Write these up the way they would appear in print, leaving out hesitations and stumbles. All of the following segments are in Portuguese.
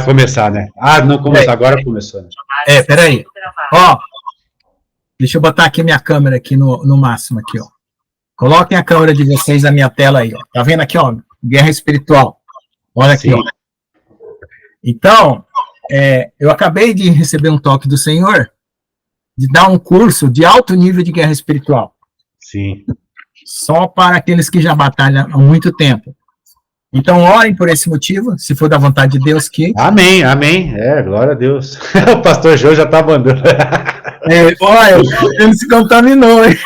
Vai começar, né? Ah, não começou, agora começou, né? Peraí. Ó, deixa eu botar aqui minha câmera aqui no máximo aqui, ó. Coloquem a câmera de vocês na minha tela aí, ó. Tá vendo aqui, ó? Guerra espiritual. Olha aqui, ó. Então, eu acabei de receber um toque do Senhor de dar um curso de alto nível de guerra espiritual. Sim. Só para aqueles que já batalham há muito tempo. Então, orem por esse motivo, se for da vontade de Deus que... Amém, amém. Glória a Deus. O pastor João já está mandando. Olha, ele não se contaminou, hein?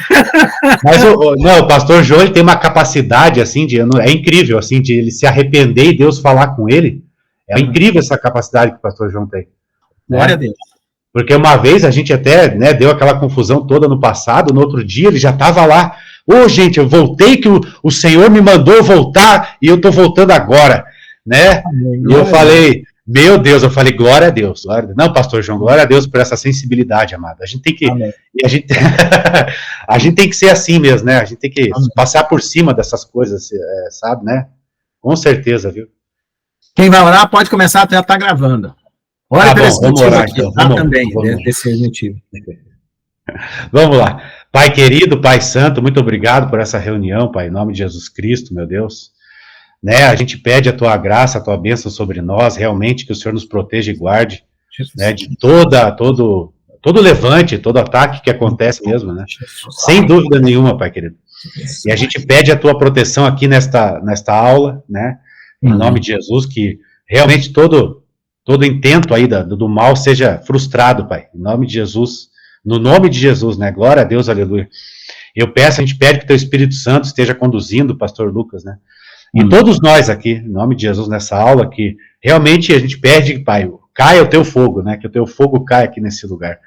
Mas o pastor João, ele tem uma capacidade, assim, é incrível, assim, de ele se arrepender e Deus falar com ele. É incrível essa capacidade que o pastor João tem. Glória a Deus. Porque uma vez a gente até, né, deu aquela confusão toda no passado, no outro dia ele já estava lá. Gente, eu voltei que o Senhor me mandou voltar e eu estou voltando agora, né? E eu falei, meu Deus, glória a Deus, glória a Deus. Não, pastor João, glória a Deus por essa sensibilidade, amado. A gente tem que, a gente tem que ser assim mesmo, né? A gente tem que passar por cima dessas coisas, sabe, né? Com certeza, viu? Quem vai orar pode começar, já está gravando. Ora pelo vamos orar, aqui, então. também, desse motivo. Vamos lá. Pai querido, Pai santo, muito obrigado por essa reunião, Pai, em nome de Jesus Cristo, meu Deus. Né, a gente pede a Tua graça, a Tua bênção sobre nós, realmente que o Senhor nos proteja e guarde, né, de todo levante, todo ataque que acontece mesmo, né? Sem dúvida nenhuma, Pai querido. E a gente pede a Tua proteção aqui nesta aula, né, em nome de Jesus, que realmente todo intento aí do mal seja frustrado, Pai, em nome de Jesus. No nome de Jesus, né? Glória a Deus, aleluia. A gente pede que o Teu Espírito Santo esteja conduzindo o pastor Lucas, né? E todos nós aqui, em nome de Jesus, nessa aula, que realmente a gente pede, Pai, caia o Teu fogo, né? Que o Teu fogo caia aqui nesse lugar.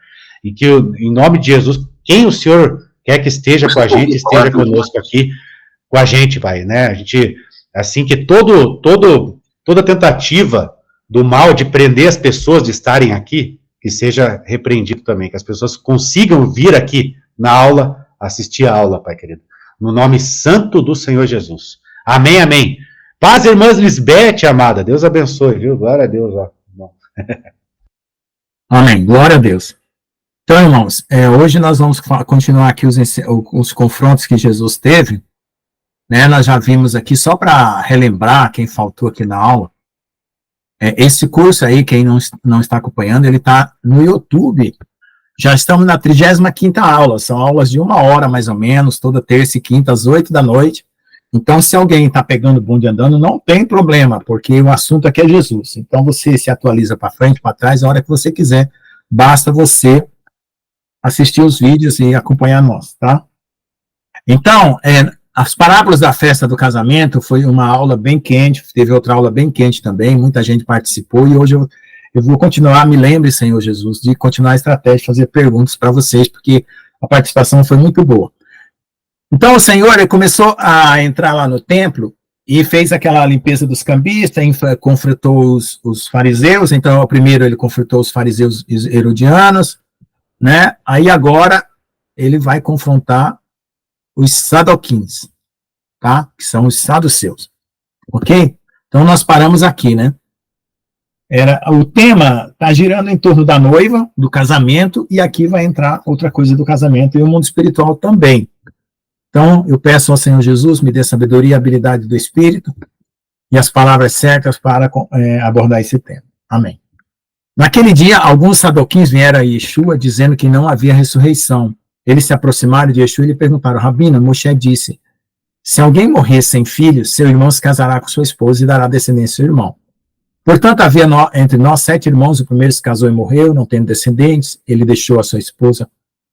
E que, em nome de Jesus, quem o Senhor quer que esteja com a gente, esteja conosco aqui, com a gente, Pai, né? A gente, assim, que toda tentativa do mal de prender as pessoas de estarem aqui, que seja repreendido também, que as pessoas consigam vir aqui na aula, assistir a aula, Pai querido. No nome santo do Senhor Jesus. Amém, amém. Paz, irmãs Lisbeth, amada. Deus abençoe, viu? Glória a Deus. Ó. Amém. Glória a Deus. Então, irmãos, hoje nós vamos continuar aqui os confrontos que Jesus teve. Né? Nós já vimos aqui, só para relembrar quem faltou aqui na aula, esse curso aí, quem não está acompanhando, ele está no YouTube. Já estamos na 35ª aula, são aulas de 1 hora, mais ou menos, toda terça e quinta, às 8 da noite. Então, se alguém está pegando o bonde andando, não tem problema, porque o assunto aqui é Jesus. Então, você se atualiza para frente, para trás, a hora que você quiser. Basta você assistir os vídeos e acompanhar nós, tá? Então, as parábolas da festa do casamento foi uma aula bem quente, teve outra aula bem quente também, muita gente participou, e hoje eu vou continuar, me lembre, Senhor Jesus, de continuar a estratégia, de fazer perguntas para vocês, porque a participação foi muito boa. Então o Senhor, ele começou a entrar lá no templo, e fez aquela limpeza dos cambistas, confrontou os fariseus. Então primeiro ele confrontou os fariseus herodianos, né? Aí agora ele vai confrontar os sadoquins, tá? Que são os saduceus, ok? Então nós paramos aqui, né? O tema está girando em torno da noiva, do casamento, e aqui vai entrar outra coisa do casamento e o mundo espiritual também. Então eu peço ao Senhor Jesus, me dê sabedoria e habilidade do Espírito e as palavras certas para abordar esse tema. Amém. Naquele dia, alguns sadoquins vieram a Yeshua dizendo que não havia ressurreição. Eles se aproximaram de Yeshua e lhe perguntaram: Rabino, Moshe disse, se alguém morrer sem filhos, seu irmão se casará com sua esposa e dará descendência ao seu irmão. Portanto, havia entre nós 7 irmãos, o primeiro se casou e morreu, não tendo descendentes, ele deixou a sua esposa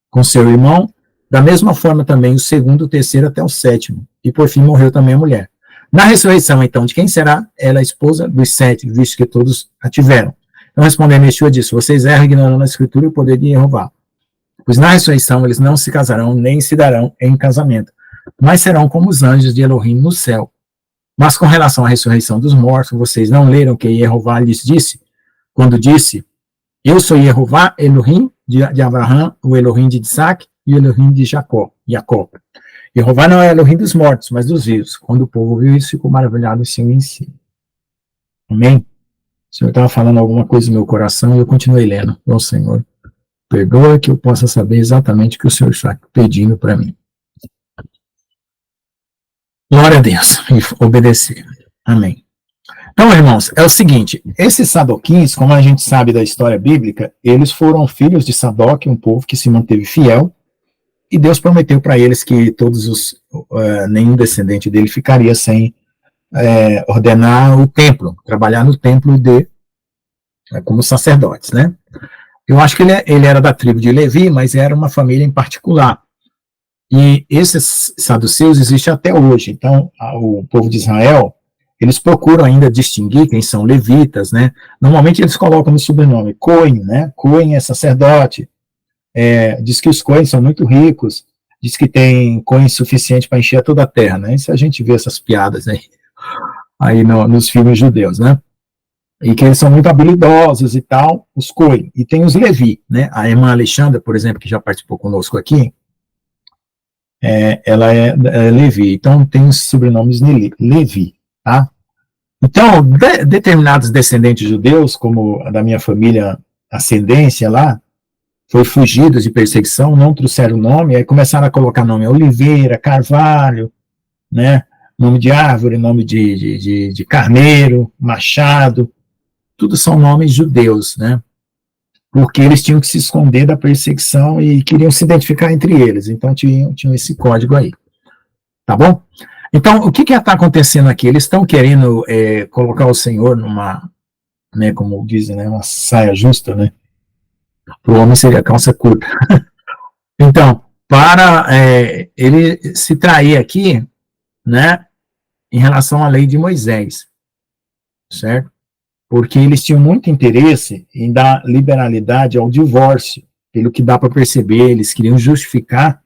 com seu irmão, da mesma forma também o segundo, o terceiro até o 7º, e por fim morreu também a mulher. Na ressurreição, então, de quem será ela a esposa dos 7, visto que todos a tiveram? Então, respondendo, Yeshua disse: vocês erram ignorando a Escritura e o poder de Jeová. Pois na ressurreição eles não se casarão, nem se darão em casamento, mas serão como os anjos de Elohim no céu. Mas com relação à ressurreição dos mortos, vocês não leram que Jeová lhes disse, quando disse: eu sou Jeová, Elohim de Abraão, o Elohim de Isaac e o Elohim de Jacó. Jeová não é Elohim dos mortos, mas dos vivos. Quando o povo viu isso, ficou maravilhado em si. Amém? Senhor estava falando alguma coisa no meu coração e eu continuei lendo. Ó Senhor, perdoa que eu possa saber exatamente o que o Senhor está pedindo para mim. Glória a Deus, e obedecer. Amém. Então, irmãos, é o seguinte, esses sadoquins, como a gente sabe da história bíblica, eles foram filhos de Sadoc, um povo que se manteve fiel, e Deus prometeu para eles que nenhum descendente dele ficaria sem ordenar o templo, trabalhar no templo como sacerdotes, né? Eu acho que ele era da tribo de Levi, mas era uma família em particular. E esses saduceus existem até hoje. Então, o povo de Israel, eles procuram ainda distinguir quem são levitas, né? Normalmente eles colocam no sobrenome Cohen, né? Cohen é sacerdote. Diz que os Cohen são muito ricos. Diz que tem Cohen suficiente para encher toda a terra, né? Isso a gente vê essas piadas aí nos filmes judeus, né? E que eles são muito habilidosos e tal, os Cohen. E tem os Levi, né? A irmã Alexandra, por exemplo, que já participou conosco aqui, ela é Levi. Então tem os sobrenomes Levi, tá? Então, determinados descendentes judeus, como a da minha família, ascendência lá, foram fugidos de perseguição, não trouxeram nome, aí começaram a colocar nome Oliveira, Carvalho, né? Nome de árvore, nome de carneiro, Machado, tudo são nomes judeus, né? Porque eles tinham que se esconder da perseguição e queriam se identificar entre eles, então tinham esse código aí, tá bom? Então, o que está acontecendo aqui? Eles estão querendo colocar o Senhor numa, né, como dizem, né, uma saia justa, né? Para o homem seria calça curta. Então, para ele se trair aqui, né, em relação à lei de Moisés, certo? Porque eles tinham muito interesse em dar liberalidade ao divórcio, pelo que dá para perceber, eles queriam justificar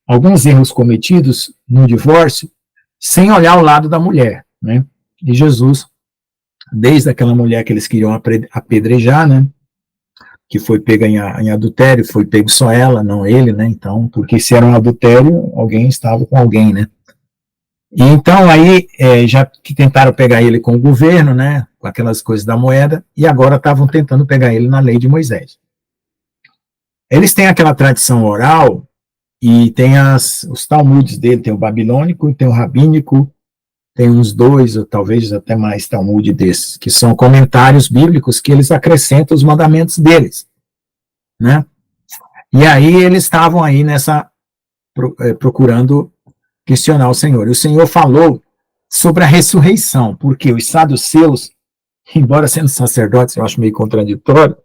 alguns erros cometidos no divórcio, sem olhar o lado da mulher, né? E Jesus, desde aquela mulher que eles queriam apedrejar, né? Que foi pega em adultério, foi pego só ela, não ele, né? Então, porque se era um adultério, alguém estava com alguém, né? E então aí já que tentaram pegar ele com o governo, né? Com aquelas coisas da moeda, e agora estavam tentando pegar ele na lei de Moisés. Eles têm aquela tradição oral e tem os talmudes dele, tem o babilônico, tem o rabínico, tem uns 2 ou talvez até mais talmude desses, que são comentários bíblicos que eles acrescentam os mandamentos deles, né? E aí eles estavam aí procurando questionar o Senhor. E o Senhor falou sobre a ressurreição, porque os saduceus, embora sendo sacerdotes, eu acho meio contraditório,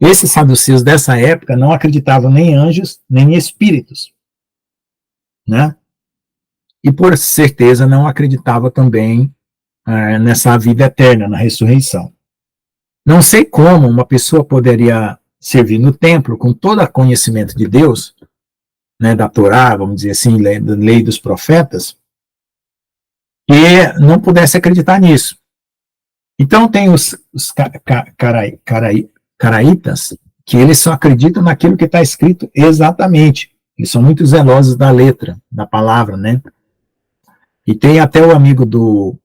esses saduceus dessa época não acreditavam nem em anjos, nem em espíritos, né? E por certeza não acreditava também nessa vida eterna, na ressurreição. Não sei como uma pessoa poderia servir no templo com todo o conhecimento de Deus, né, da Torá, vamos dizer assim, da lei dos profetas, e não pudesse acreditar nisso. Então tem os caraitas, que eles só acreditam naquilo que está escrito exatamente. Eles são muito zelosos da letra, da palavra, né? E tem até o amigo do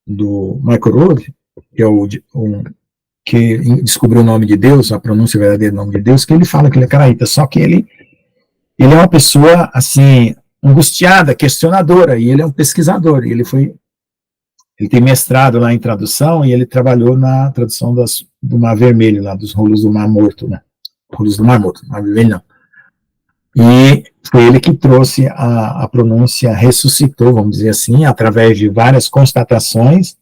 Michael Rood, que é que descobriu o nome de Deus, a pronúncia verdadeira do nome de Deus, que ele fala que ele é caraíta, só que ele é uma pessoa, assim, angustiada, questionadora, e ele é um pesquisador, e ele tem mestrado lá em tradução, e ele trabalhou na tradução do Mar Vermelho, lá, dos rolos do Mar Morto, né? Rolos do Mar Morto, Mar Vermelho não. E foi ele que trouxe a pronúncia, ressuscitou, vamos dizer assim, através de várias constatações,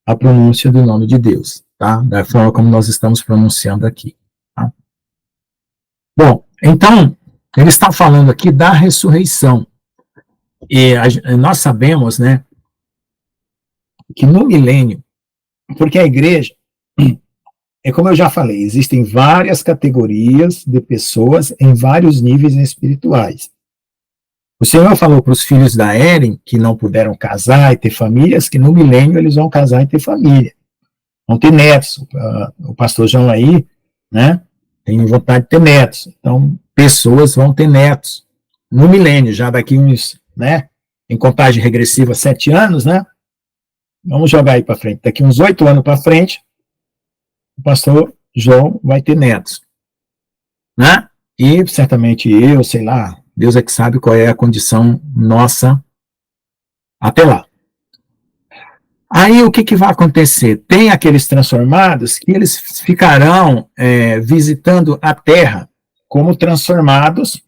a pronúncia do nome de Deus, tá? Da forma como nós estamos pronunciando aqui, tá? Bom, então, ele está falando aqui da ressurreição. E nós sabemos, né, que no milênio, porque a igreja, como eu já falei, existem várias categorias de pessoas em vários níveis espirituais. O Senhor falou para os filhos da Eren, que não puderam casar e ter famílias, que no milênio eles vão casar e ter família. Vão ter netos. O pastor João aí, né, tem vontade de ter netos. Então, pessoas vão ter netos. No milênio, já daqui uns, né, em contagem regressiva, 7 anos, né, vamos jogar aí para frente, daqui uns 8 anos para frente, o pastor João vai ter netos, né? E certamente eu, sei lá, Deus é que sabe qual é a condição nossa até lá. Aí o que vai acontecer? Tem aqueles transformados que eles ficarão visitando a Terra como transformados,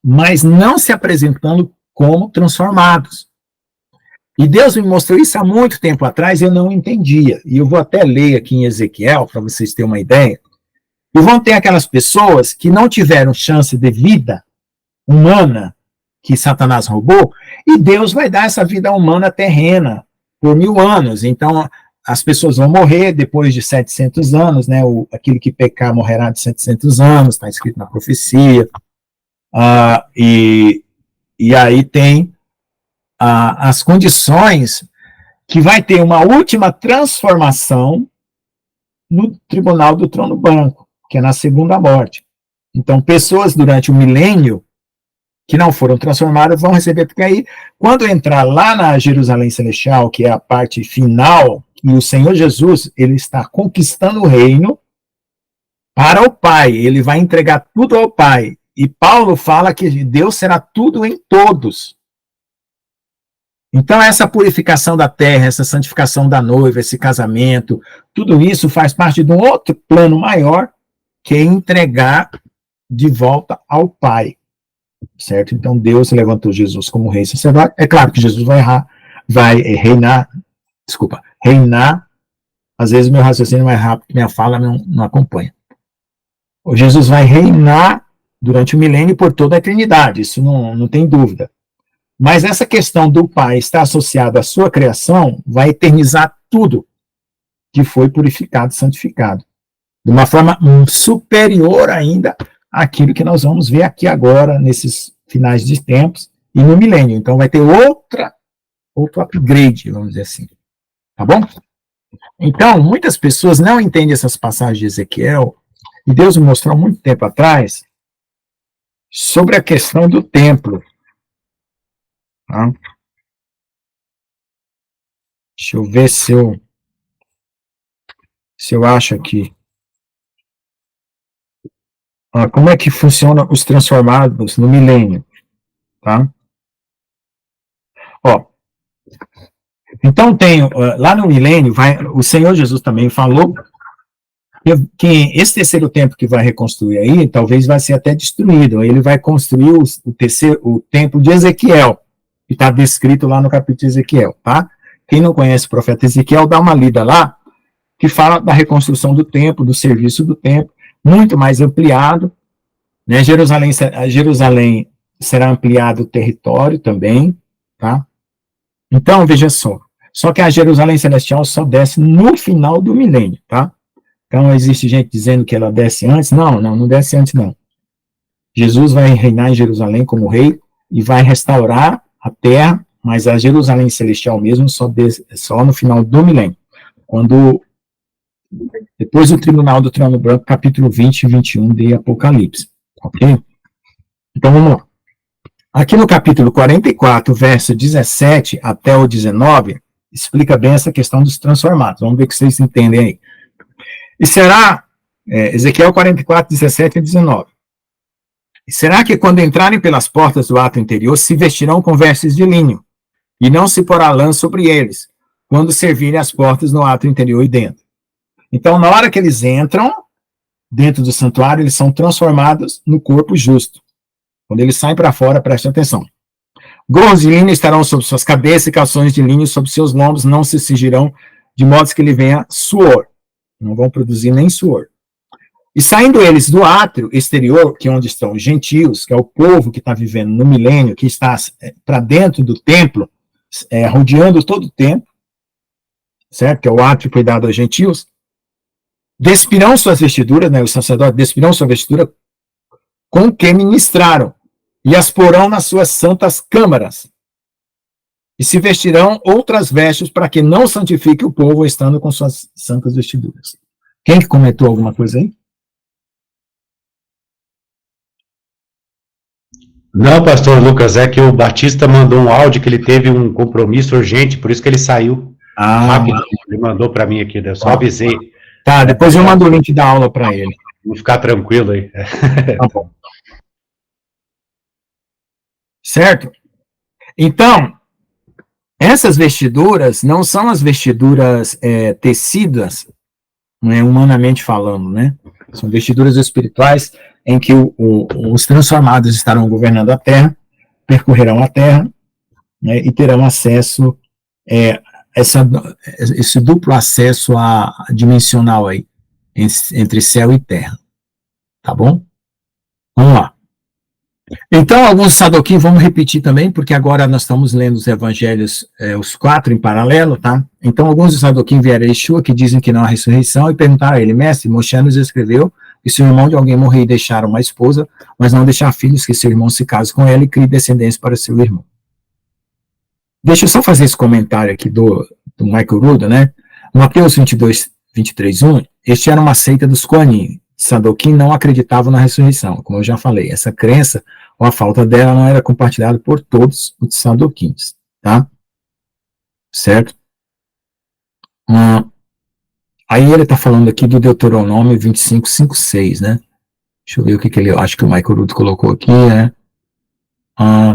mas não se apresentando como transformados. E Deus me mostrou isso há muito tempo atrás e eu não entendia. E eu vou até ler aqui em Ezequiel, para vocês terem uma ideia. E vão ter aquelas pessoas que não tiveram chance de vida humana que Satanás roubou, e Deus vai dar essa vida humana terrena por 1000 anos. Então, as pessoas vão morrer depois de 700 anos, né? Aquele que pecar morrerá de 700 anos, está escrito na profecia. E aí tem as condições que vai ter uma última transformação no tribunal do trono branco, que é na segunda morte. Então, pessoas durante o milênio que não foram transformadas vão receber, porque aí, quando entrar lá na Jerusalém Celestial, que é a parte final, e o Senhor Jesus, ele está conquistando o reino para o Pai, ele vai entregar tudo ao Pai, e Paulo fala que Deus será tudo em todos. Então, essa purificação da terra, essa santificação da noiva, esse casamento, tudo isso faz parte de um outro plano maior, que é entregar de volta ao Pai. Certo? Então Deus levantou Jesus como rei sacerdote. É claro que Jesus vai reinar. Às vezes meu raciocínio é mais rápido, minha fala não acompanha. O Jesus vai reinar durante o milênio por toda a eternidade, isso não tem dúvida. Mas essa questão do Pai estar associada à sua criação vai eternizar tudo que foi purificado, santificado, de uma forma superior ainda aquilo que nós vamos ver aqui agora, nesses finais de tempos, e no milênio. Então vai ter outro upgrade, vamos dizer assim. Tá bom? Então, muitas pessoas não entendem essas passagens de Ezequiel, e Deus me mostrou há muito tempo atrás, sobre a questão do templo. Tá? Deixa eu ver se eu acho aqui. Como é que funciona os transformados no milênio, tá? Então lá no milênio, o Senhor Jesus também falou que esse terceiro templo que vai reconstruir aí, talvez vai ser até destruído. Ele vai construir o templo de Ezequiel, que está descrito lá no capítulo de Ezequiel, tá? Quem não conhece o profeta Ezequiel, dá uma lida lá, que fala da reconstrução do templo, do serviço do templo, muito mais ampliado, né? Jerusalém será ampliado o território também, tá? Então, veja só que a Jerusalém Celestial só desce no final do milênio, tá? Então, existe gente dizendo que ela desce antes, não desce antes não. Jesus vai reinar em Jerusalém como rei e vai restaurar a terra, mas a Jerusalém Celestial mesmo só no final do milênio, depois do tribunal do trono branco, capítulo 20 e 21 de Apocalipse. Ok? Então vamos lá. Aqui no capítulo 44, verso 17 até o 19, explica bem essa questão dos transformados. Vamos ver o que vocês entendem aí. E será, Ezequiel 44, 17 e 19. E será que quando entrarem pelas portas do átrio interior, se vestirão com vestes de linho, e não se porá lã sobre eles, quando servirem as portas no átrio interior e dentro. Então, na hora que eles entram dentro do santuário, eles são transformados no corpo justo. Quando eles saem para fora, prestem atenção. Gorros de linho estarão sobre suas cabeças e calções de linho sobre seus lombos, não se cingirão, de modo que lhe venha suor. Não vão produzir nem suor. E saindo eles do átrio exterior, que é onde estão os gentios, que é o povo que está vivendo no milênio, que está para dentro do templo, rodeando todo o templo, certo? Que é o átrio que foi dado aos gentios, despirão suas vestiduras, né, os sacerdotes despirão sua vestidura com que ministraram, e as porão nas suas santas câmaras, e se vestirão outras vestes para que não santifique o povo estando com suas santas vestiduras. Quem que comentou alguma coisa aí? Não, pastor Lucas, é que o Batista mandou um áudio que ele teve um compromisso urgente, por isso que ele saiu. Rápido, ele mandou para mim aqui, eu só avisei. Tá, depois eu mando o link da aula para ele. Vamos ficar tranquilo aí. Tá bom. Certo? Então, essas vestiduras não são as vestiduras tecidas, né, humanamente falando, né? São vestiduras espirituais em que os transformados estarão governando a Terra, percorrerão a Terra, né, e terão acesso, esse duplo acesso dimensional aí, entre céu e terra. Tá bom? Vamos lá. Então, alguns Sadoquim, vamos repetir também, porque agora nós estamos lendo os evangelhos, os 4 em paralelo, tá? Então, alguns Sadoquim vieram a Yeshua, que dizem que não há ressurreição, e perguntaram a ele: mestre, Moshe nos escreveu que se o irmão de alguém morrer e deixar uma esposa, mas não deixar filhos, que seu irmão se case com ela e crie descendência para seu irmão. Deixa eu só fazer esse comentário aqui do Michael Ruda, né? Mateus 22, 23, 1, este era uma seita dos Koanim. Sadoquim não acreditavam na ressurreição, como eu já falei. Essa crença, ou a falta dela, não era compartilhada por todos os Sadoquins, tá? Certo? Aí ele está falando aqui do Deuteronômio 25, 5, 6, né? Deixa eu ver o que ele... Acho que o Michael Ruto colocou aqui, né?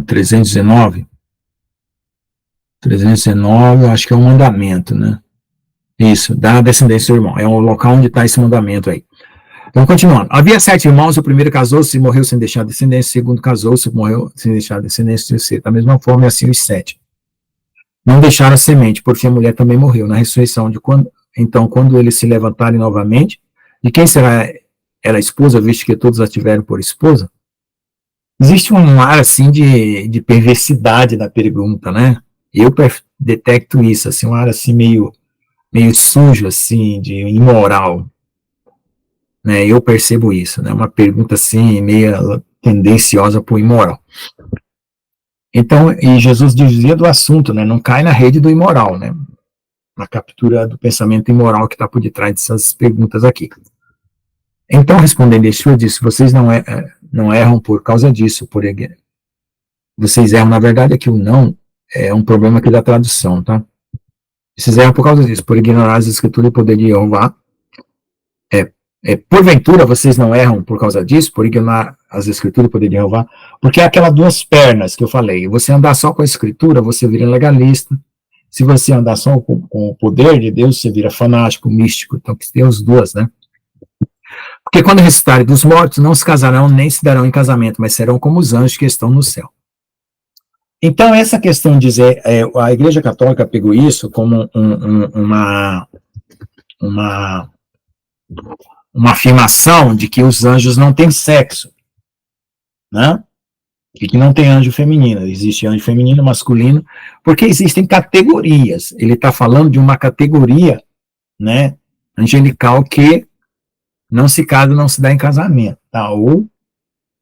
319. 319, acho que é um mandamento, né? Isso, da descendência do irmão. É o local onde está esse mandamento aí. Então, continuando. Havia 7 irmãos, o primeiro casou-se e morreu sem deixar descendência, o segundo casou-se e morreu sem deixar descendência, o terceiro. Da mesma forma, assim os 7. Não deixaram a semente, porque a mulher também morreu. Na ressurreição, então, quando eles se levantarem novamente, de quem será ela a esposa, visto que todos a tiveram por esposa? Existe um ar, assim, de perversidade na pergunta, né? Eu detecto isso, assim, um ar, assim, meio sujo, assim, de imoral. Né, eu percebo isso, né, uma pergunta assim, meio tendenciosa para o imoral. Então, e Jesus dizia do assunto, né, não cai na rede do imoral, né, na captura do pensamento imoral que está por detrás dessas perguntas aqui. Então, respondendo Yeshua, disse: vocês não erram por causa disso, vocês erram, na verdade, aqui o não é um problema aqui da tradução, tá? Vocês erram por causa disso, por ignorar as escrituras e o poder de Jeová. Porventura vocês não erram por causa disso, por ignorar as escrituras e o poder de Jeová, porque é aquelas 2 pernas que eu falei. Você andar só com a escritura, você vira legalista. Se você andar só com o poder de Deus, você vira fanático, místico. Então, que tem os 2, né? Porque quando ressuscitarem dos mortos, não se casarão nem se darão em casamento, mas serão como os anjos que estão no céu. Então, essa questão de dizer, a Igreja Católica pegou isso como uma afirmação de que os anjos não têm sexo, né? E que não tem anjo feminino. Existe anjo feminino, masculino, porque existem categorias. Ele está falando de uma categoria, né, angelical, que não se casa, não se dá em casamento, tá? Ou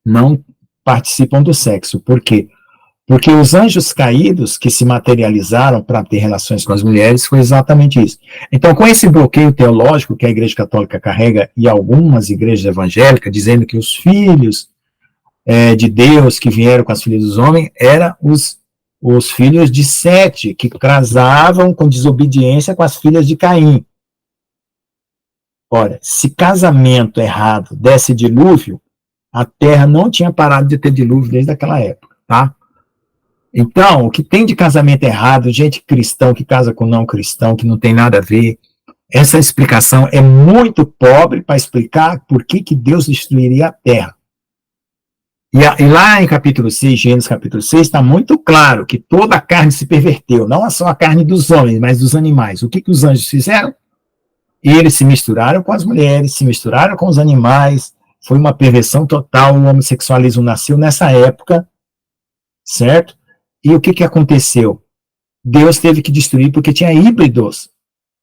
não participam do sexo. Por quê? Porque os anjos caídos que se materializaram para ter relações com as mulheres foi exatamente isso. Então, com esse bloqueio teológico que a Igreja Católica carrega e algumas igrejas evangélicas, dizendo que os filhos de Deus que vieram com as filhas dos homens eram os filhos de Sete, que casavam com desobediência com as filhas de Caim. Ora, se casamento errado desse dilúvio, a Terra não tinha parado de ter dilúvio desde aquela época, tá? Então, o que tem de casamento errado, gente cristão que casa com não cristão, que não tem nada a ver, essa explicação é muito pobre para explicar por que Deus destruiria a Terra. E lá em capítulo 6, Gênesis capítulo 6, está muito claro que toda a carne se perverteu, não só a carne dos homens, mas dos animais. O que os anjos fizeram? Eles se misturaram com as mulheres, se misturaram com os animais, foi uma perversão total, o homossexualismo nasceu nessa época, certo? E o que aconteceu? Deus teve que destruir porque tinha híbridos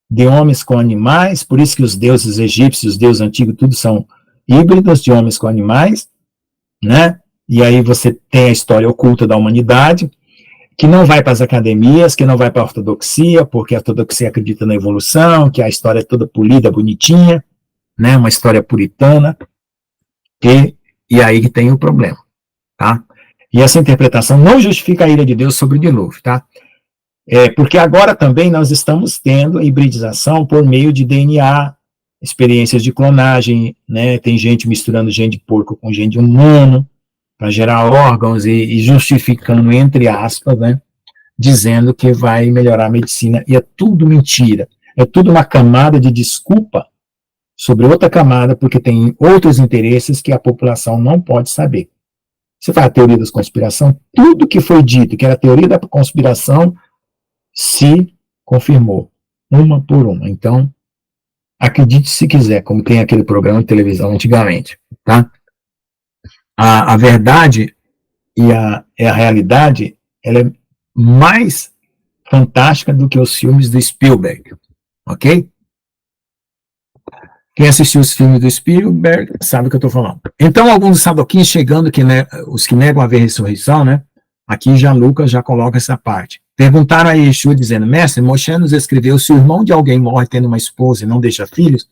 de homens com animais, por isso que os deuses egípcios, os deuses antigos, tudo são híbridos de homens com animais, né? E aí você tem a história oculta da humanidade, que não vai para as academias, que não vai para a ortodoxia, porque a ortodoxia acredita na evolução, que a história é toda polida, bonitinha, né? Uma história puritana, e aí que tem o problema, tá? E essa interpretação não justifica a ira de Deus sobre o dilúvio, tá? Porque agora também nós estamos tendo a hibridização por meio de DNA, experiências de clonagem, né? Tem gente misturando gene de porco com gene humano para gerar órgãos e justificando, entre aspas, né? Dizendo que vai melhorar a medicina, e é tudo mentira. É tudo uma camada de desculpa sobre outra camada, porque tem outros interesses que a população não pode saber. Você fala a teoria da conspiração, tudo que foi dito que era teoria da conspiração se confirmou, uma por uma. Então, acredite se quiser, como tem aquele programa de televisão antigamente, tá? A verdade e a realidade, ela é mais fantástica do que os filmes do Spielberg, ok? Quem assistiu os filmes do Spielberg sabe o que eu estou falando. Então, alguns sadoquinhos chegando, os que negam a ressurreição, né? Aqui já Lucas já coloca essa parte. Perguntaram a Yeshua dizendo, mestre, Moshe nos escreveu, se o irmão de alguém morre tendo uma esposa e não deixa filhos,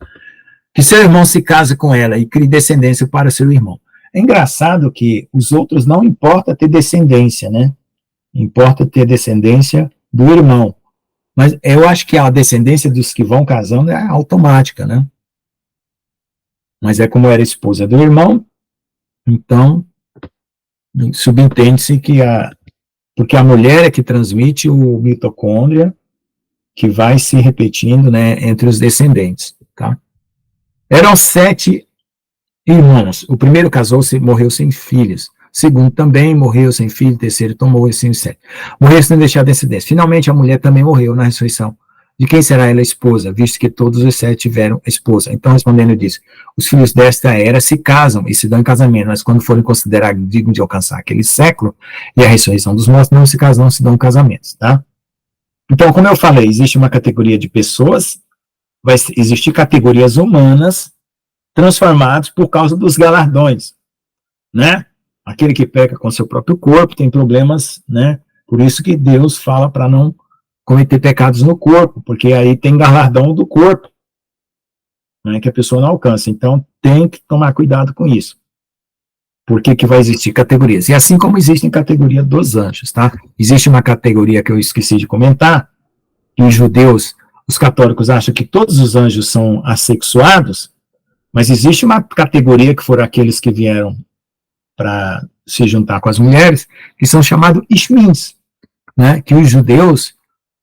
que seu irmão se case com ela e crie descendência para seu irmão. É engraçado que os outros não importa ter descendência, né? Importa ter descendência do irmão. Mas eu acho que a descendência dos que vão casando é automática, né? Mas é como era esposa do irmão, então subentende-se que porque a mulher é que transmite o mitocôndria, que vai se repetindo, né, entre os descendentes, tá? Eram 7 irmãos. O primeiro casou-se, morreu sem filhos. O segundo também morreu sem filho. O terceiro tomou sem 7. Morreu sem deixar descendência. Finalmente, a mulher também morreu na ressurreição. De quem será ela esposa, visto que todos os 7 tiveram esposa? Então, respondendo, disse, os filhos desta era se casam e se dão em casamento, mas quando forem considerados dignos de alcançar aquele século e a ressurreição dos mortos, não se casam, não se dão casamentos, tá? Então, como eu falei, existe uma categoria de pessoas, vai existir categorias humanas transformadas por causa dos galardões, né? Aquele que peca com seu próprio corpo tem problemas, né? Por isso que Deus fala para não cometer pecados no corpo, porque aí tem galardão do corpo, né, que a pessoa não alcança. Então, tem que tomar cuidado com isso. Por que vai existir categorias? E assim como existe categoria dos anjos, tá? Existe uma categoria que eu esqueci de comentar, que os judeus, os católicos acham que todos os anjos são assexuados, mas existe uma categoria que foram aqueles que vieram para se juntar com as mulheres, que são chamados Ishmins, né? Que os judeus,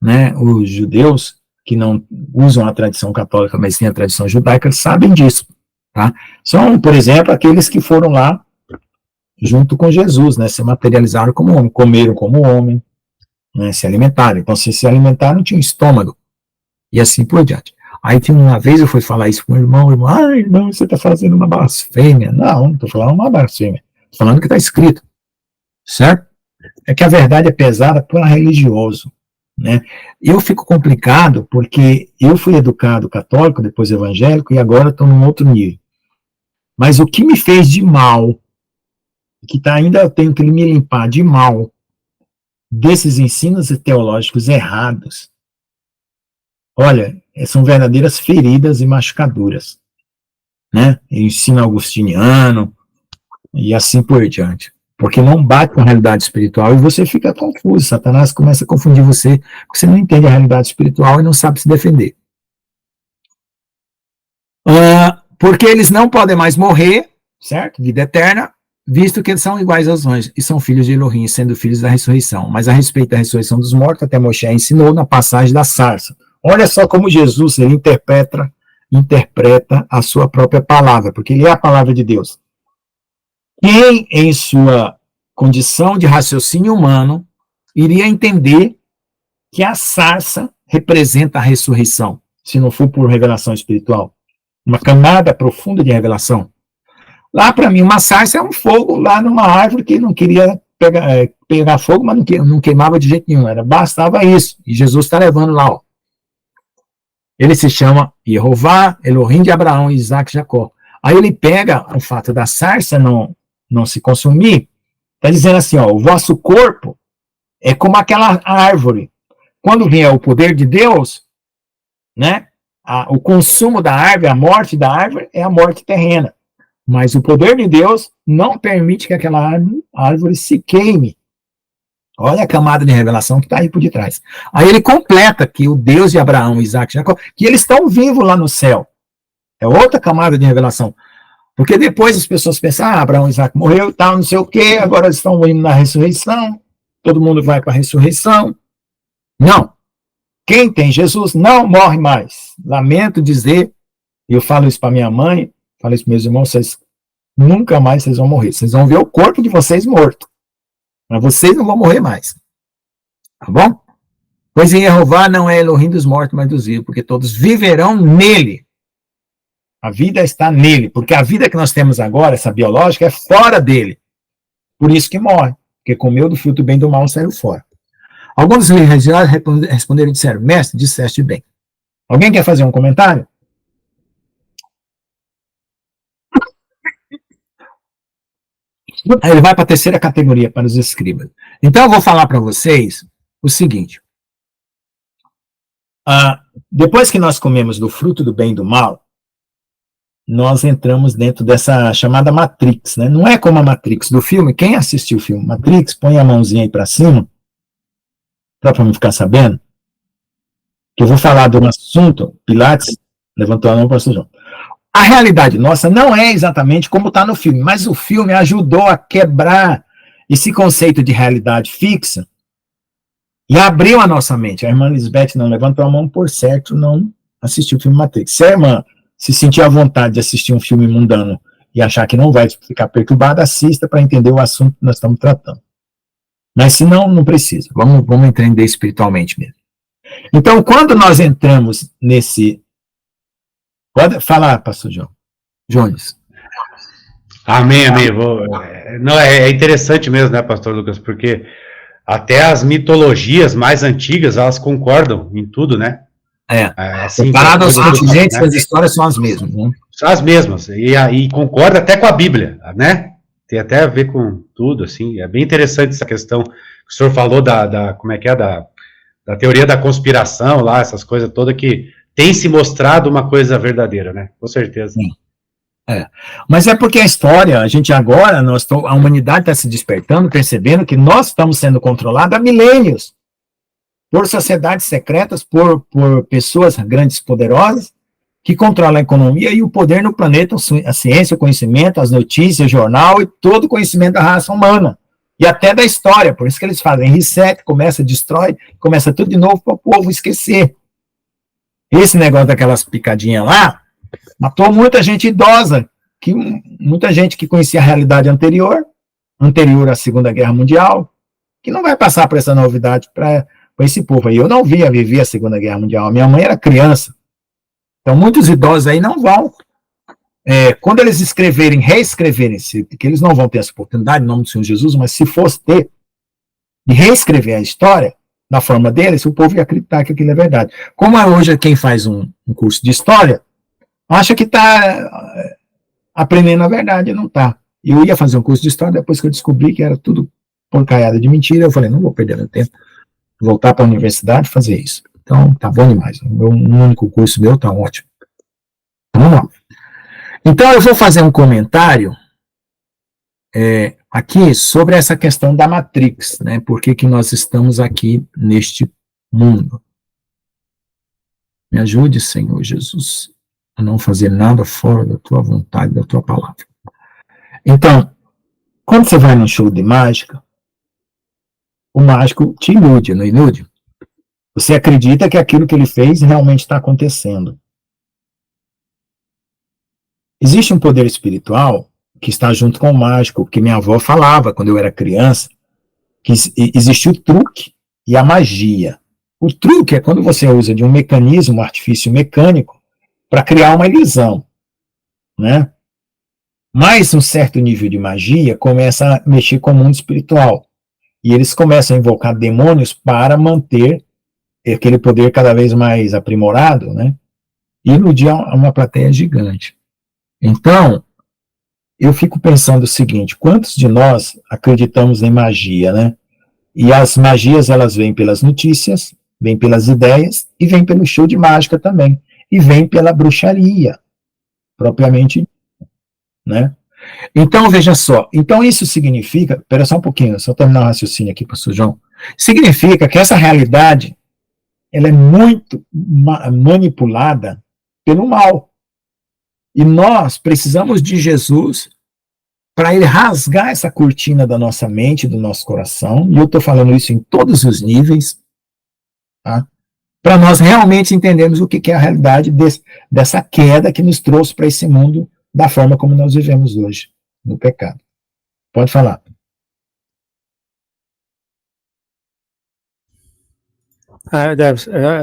né, os judeus que não usam a tradição católica, mas sim a tradição judaica, sabem disso, tá? São, por exemplo, aqueles que foram lá junto com Jesus, né, se materializaram como homem, comeram como homem, né, se alimentaram. Então, se alimentaram, tinham estômago, e assim por diante. Aí, uma vez eu fui falar isso com o irmão, irmão, você está fazendo uma blasfêmia. Não estou falando uma blasfêmia, estou falando que está escrito, certo? É que a verdade é pesada para religioso, né? Eu fico complicado porque eu fui educado católico, depois evangélico, e agora estou num outro nível. Mas o que me fez de mal, que ainda eu tenho que me limpar de mal, desses ensinos teológicos errados, olha, são verdadeiras feridas e machucaduras, né? Ensino agustiniano, e assim por diante. Porque não bate com a realidade espiritual e você fica confuso. Satanás começa a confundir você, porque você não entende a realidade espiritual e não sabe se defender. Porque eles não podem mais morrer, certo? Vida eterna, visto que eles são iguais aos anjos e são filhos de Elohim, sendo filhos da ressurreição. Mas a respeito da ressurreição dos mortos, até Moshe ensinou na passagem da sarça. Olha só como Jesus ele interpreta a sua própria palavra, porque ele é a palavra de Deus. Quem, em sua condição de raciocínio humano, iria entender que a sarça representa a ressurreição, se não for por revelação espiritual? Uma camada profunda de revelação. Lá, para mim, uma sarça é um fogo lá numa árvore que não queria pegar fogo, mas não queimava de jeito nenhum. Bastava isso. E Jesus está levando lá. Ó. Ele se chama Jeová, Elohim de Abraão, Isaac e Jacó. Aí ele pega o fato da sarça não se consumir, está dizendo assim, ó, o vosso corpo é como aquela árvore. Quando vier o poder de Deus, né, o consumo da árvore, a morte da árvore é a morte terrena. Mas o poder de Deus não permite que aquela árvore se queime. Olha a camada de revelação que está aí por detrás. Aí ele completa que o Deus de Abraão, Isaac e Jacó, que eles estão vivos lá no céu. É outra camada de revelação. Porque depois as pessoas pensam, Abraão e Isaac morreu e tal, não sei o quê, agora eles estão indo na ressurreição, todo mundo vai para a ressurreição. Não. Quem tem Jesus não morre mais. Lamento dizer, e eu falo isso para minha mãe, falo isso para meus irmãos, vocês nunca mais vocês vão morrer. Vocês vão ver o corpo de vocês morto. Mas vocês não vão morrer mais. Tá bom? Pois em Jeová não é Elohim dos mortos, mas dos vivos, porque todos viverão nele. A vida está nele, porque a vida que nós temos agora, essa biológica, é fora dele. Por isso que morre, porque comeu do fruto do bem e do mal, saiu fora. Alguns religiosos responderam e disseram, mestre, disseste bem. Alguém quer fazer um comentário? Aí ele vai para a terceira categoria, para os escribas. Então eu vou falar para vocês o seguinte. Depois que nós comemos do fruto do bem e do mal, nós entramos dentro dessa chamada Matrix, né? Não é como a Matrix do filme. Quem assistiu o filme Matrix, põe a mãozinha aí para cima, para me ficar sabendo, que eu vou falar de um assunto. Pilates levantou a mão para o João. A realidade nossa não é exatamente como está no filme, mas o filme ajudou a quebrar esse conceito de realidade fixa e abriu a nossa mente. A irmã Lisbeth não levantou a mão, por certo, não assistiu o filme Matrix. Se a irmã se sentir à vontade de assistir um filme mundano e achar que não vai ficar perturbada, assista para entender o assunto que nós estamos tratando. Mas se não, não precisa. Vamos entender espiritualmente mesmo. Então, quando nós entramos nesse... Pode falar, pastor Jones. Amém. Não, é interessante mesmo, né, pastor Lucas, porque até as mitologias mais antigas, elas concordam em tudo, né? Assim, comparado aos continentes, né? As histórias são as mesmas, né? São as mesmas, e concorda até com a Bíblia, né? Tem até a ver com tudo, assim, é bem interessante essa questão que o senhor falou como é que é, da teoria da conspiração lá, essas coisas todas que tem se mostrado uma coisa verdadeira, né? Com certeza. Sim. Mas é porque a história, a gente agora, a humanidade está se despertando, percebendo que nós estamos sendo controlados há milênios por sociedades secretas, por pessoas grandes e poderosas que controlam a economia e o poder no planeta, a ciência, o conhecimento, as notícias, o jornal e todo o conhecimento da raça humana. E até da história, por isso que eles fazem reset, destrói, começa tudo de novo para o povo esquecer. Esse negócio daquelas picadinhas lá, matou muita gente idosa, muita gente que conhecia a realidade anterior à Segunda Guerra Mundial, que não vai passar por essa novidade para esse povo aí. Eu não vivi a Segunda Guerra Mundial, minha mãe era criança. Então, muitos idosos aí não vão. Quando eles reescreverem-se, porque eles não vão ter essa oportunidade, em nome do Senhor Jesus, mas se fosse ter, de reescrever a história, da forma deles, o povo ia acreditar que aquilo é verdade. Como hoje quem faz um curso de história, acha que está aprendendo a verdade, não está. Eu ia fazer um curso de história, depois que eu descobri que era tudo porcaiada de mentira, eu falei, não vou perder meu tempo, voltar para a universidade e fazer isso. Então, tá bom demais. O único curso meu tá ótimo. Vamos lá. Então, eu vou fazer um comentário aqui sobre essa questão da Matrix, né? Por que nós estamos aqui neste mundo? Me ajude, Senhor Jesus, a não fazer nada fora da tua vontade, da tua palavra. Então, quando você vai num show de mágica, o mágico te ilude, não ilude? Você acredita que aquilo que ele fez realmente está acontecendo. Existe um poder espiritual que está junto com o mágico, porque minha avó falava, quando eu era criança, que existe o truque e a magia. O truque é quando você usa de um mecanismo, um artifício mecânico, para criar uma ilusão, né? Mas um certo nível de magia começa a mexer com o mundo espiritual. E eles começam a invocar demônios para manter aquele poder cada vez mais aprimorado, né? E iludir uma plateia gigante. Então, eu fico pensando o seguinte, quantos de nós acreditamos em magia, né? E as magias, elas vêm pelas notícias, vêm pelas ideias, e vêm pelo show de mágica também. E vêm pela bruxaria, propriamente, né? Então, veja só. Então, isso significa... Espera só um pouquinho, só terminar o raciocínio aqui, pastor João. Significa que essa realidade, ela é muito manipulada pelo mal. E nós precisamos de Jesus para ele rasgar essa cortina da nossa mente, do nosso coração, e eu estou falando isso em todos os níveis, tá? Para nós realmente entendermos o que é a realidade dessa queda que nos trouxe para esse mundo da forma como nós vivemos hoje, no pecado. Pode falar.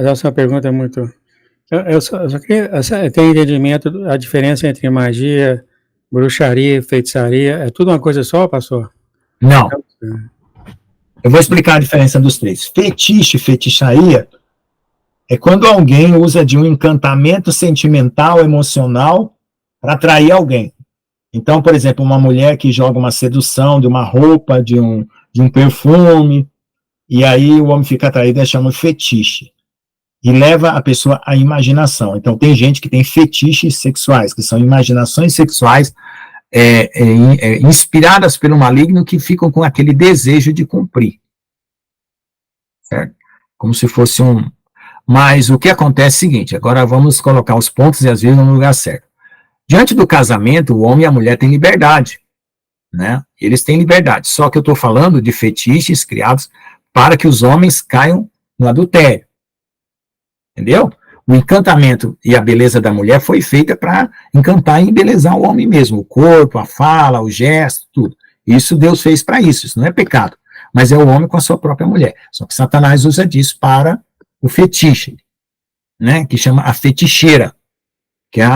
Essa pergunta é muito... Eu só queria ter entendimento da diferença entre magia, bruxaria, feitiçaria. É tudo uma coisa só, pastor? Não. Eu vou explicar a diferença dos três. Fetiche, feitiçaria, é quando alguém usa de um encantamento sentimental, emocional, para atrair alguém. Então, por exemplo, uma mulher que joga uma sedução de uma roupa, de um perfume, e aí o homem fica atraído, chama fetiche. E leva a pessoa à imaginação. Então, tem gente que tem fetiches sexuais, que são imaginações sexuais inspiradas pelo maligno, que ficam com aquele desejo de cumprir. Certo? Como se fosse um... Mas o que acontece é o seguinte, agora vamos colocar os pontos e as vírgulas no lugar certo. Diante do casamento, o homem e a mulher têm liberdade, né? Eles têm liberdade, só que eu estou falando de fetiches criados para que os homens caiam no adultério. Entendeu? O encantamento e a beleza da mulher foi feita para encantar e embelezar o homem mesmo, o corpo, a fala, o gesto, tudo. Isso Deus fez para isso não é pecado, mas é o homem com a sua própria mulher. Só que Satanás usa disso para o fetiche, né, que chama a feticheira, que é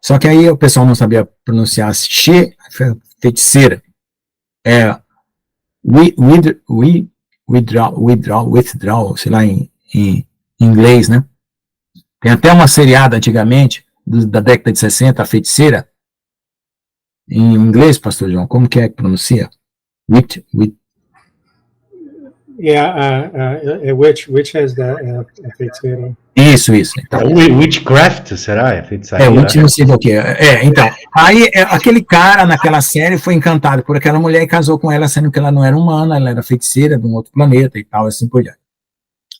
só que aí o pessoal não sabia pronunciar feiticeira. Withdraw, sei lá, em inglês, né? Tem até uma seriada antigamente, da década de 60, a feiticeira, em inglês, pastor João, como que pronuncia? Witch has the feiticeira. Isso. Então, witchcraft, será? Feitiçaria? Witch não sei o que. Então, aí aquele cara naquela série foi encantado por aquela mulher e casou com ela, sendo que ela não era humana, ela era feiticeira de um outro planeta e tal, assim por diante.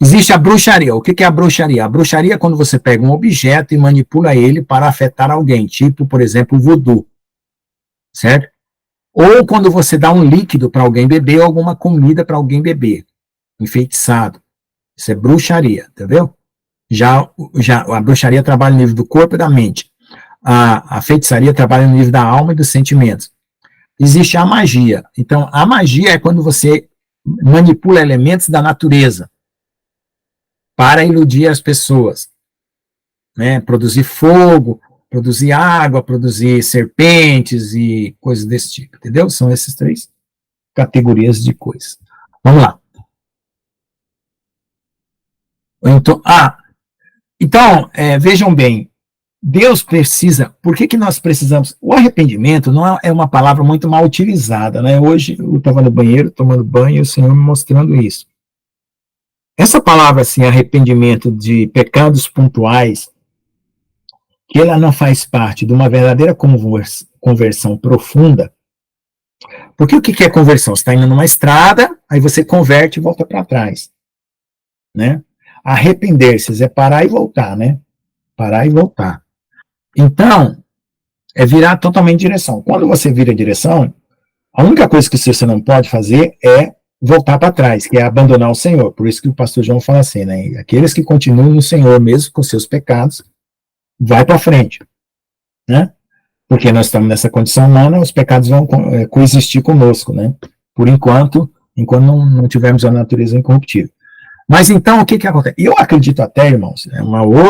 Existe a bruxaria. O que é a bruxaria? A bruxaria é quando você pega um objeto e manipula ele para afetar alguém, tipo, por exemplo, o voodoo, certo? Ou quando você dá um líquido para alguém beber, ou alguma comida para alguém beber, enfeitiçado. Isso é bruxaria, entendeu? Já a bruxaria trabalha no nível do corpo e da mente. A feitiçaria trabalha no nível da alma e dos sentimentos. Existe a magia. Então, a magia é quando você manipula elementos da natureza para iludir as pessoas, né? Produzir fogo, produzir água, produzir serpentes e coisas desse tipo, entendeu? São essas três categorias de coisas. Vamos lá. Então, vejam bem, Deus precisa, por que nós precisamos? O arrependimento não é uma palavra muito mal utilizada, né? Hoje eu estava no banheiro, tomando banho, e o Senhor me mostrando isso. Essa palavra, assim, arrependimento de pecados pontuais, que ela não faz parte de uma verdadeira conversão profunda, porque o que é conversão? Você está indo numa estrada, aí você converte e volta para trás, né? Arrepender-se é parar e voltar, né? Parar e voltar. Então, é virar totalmente direção. Quando você vira direção, a única coisa que você não pode fazer é voltar para trás, que é abandonar o Senhor. Por isso que o pastor João fala assim, né? Aqueles que continuam no Senhor, mesmo com seus pecados, vai para frente, né? Porque nós estamos nessa condição humana, os pecados vão coexistir conosco, né? Por enquanto não tivermos a natureza incorruptível. Mas então, o que acontece? Eu acredito até, irmãos,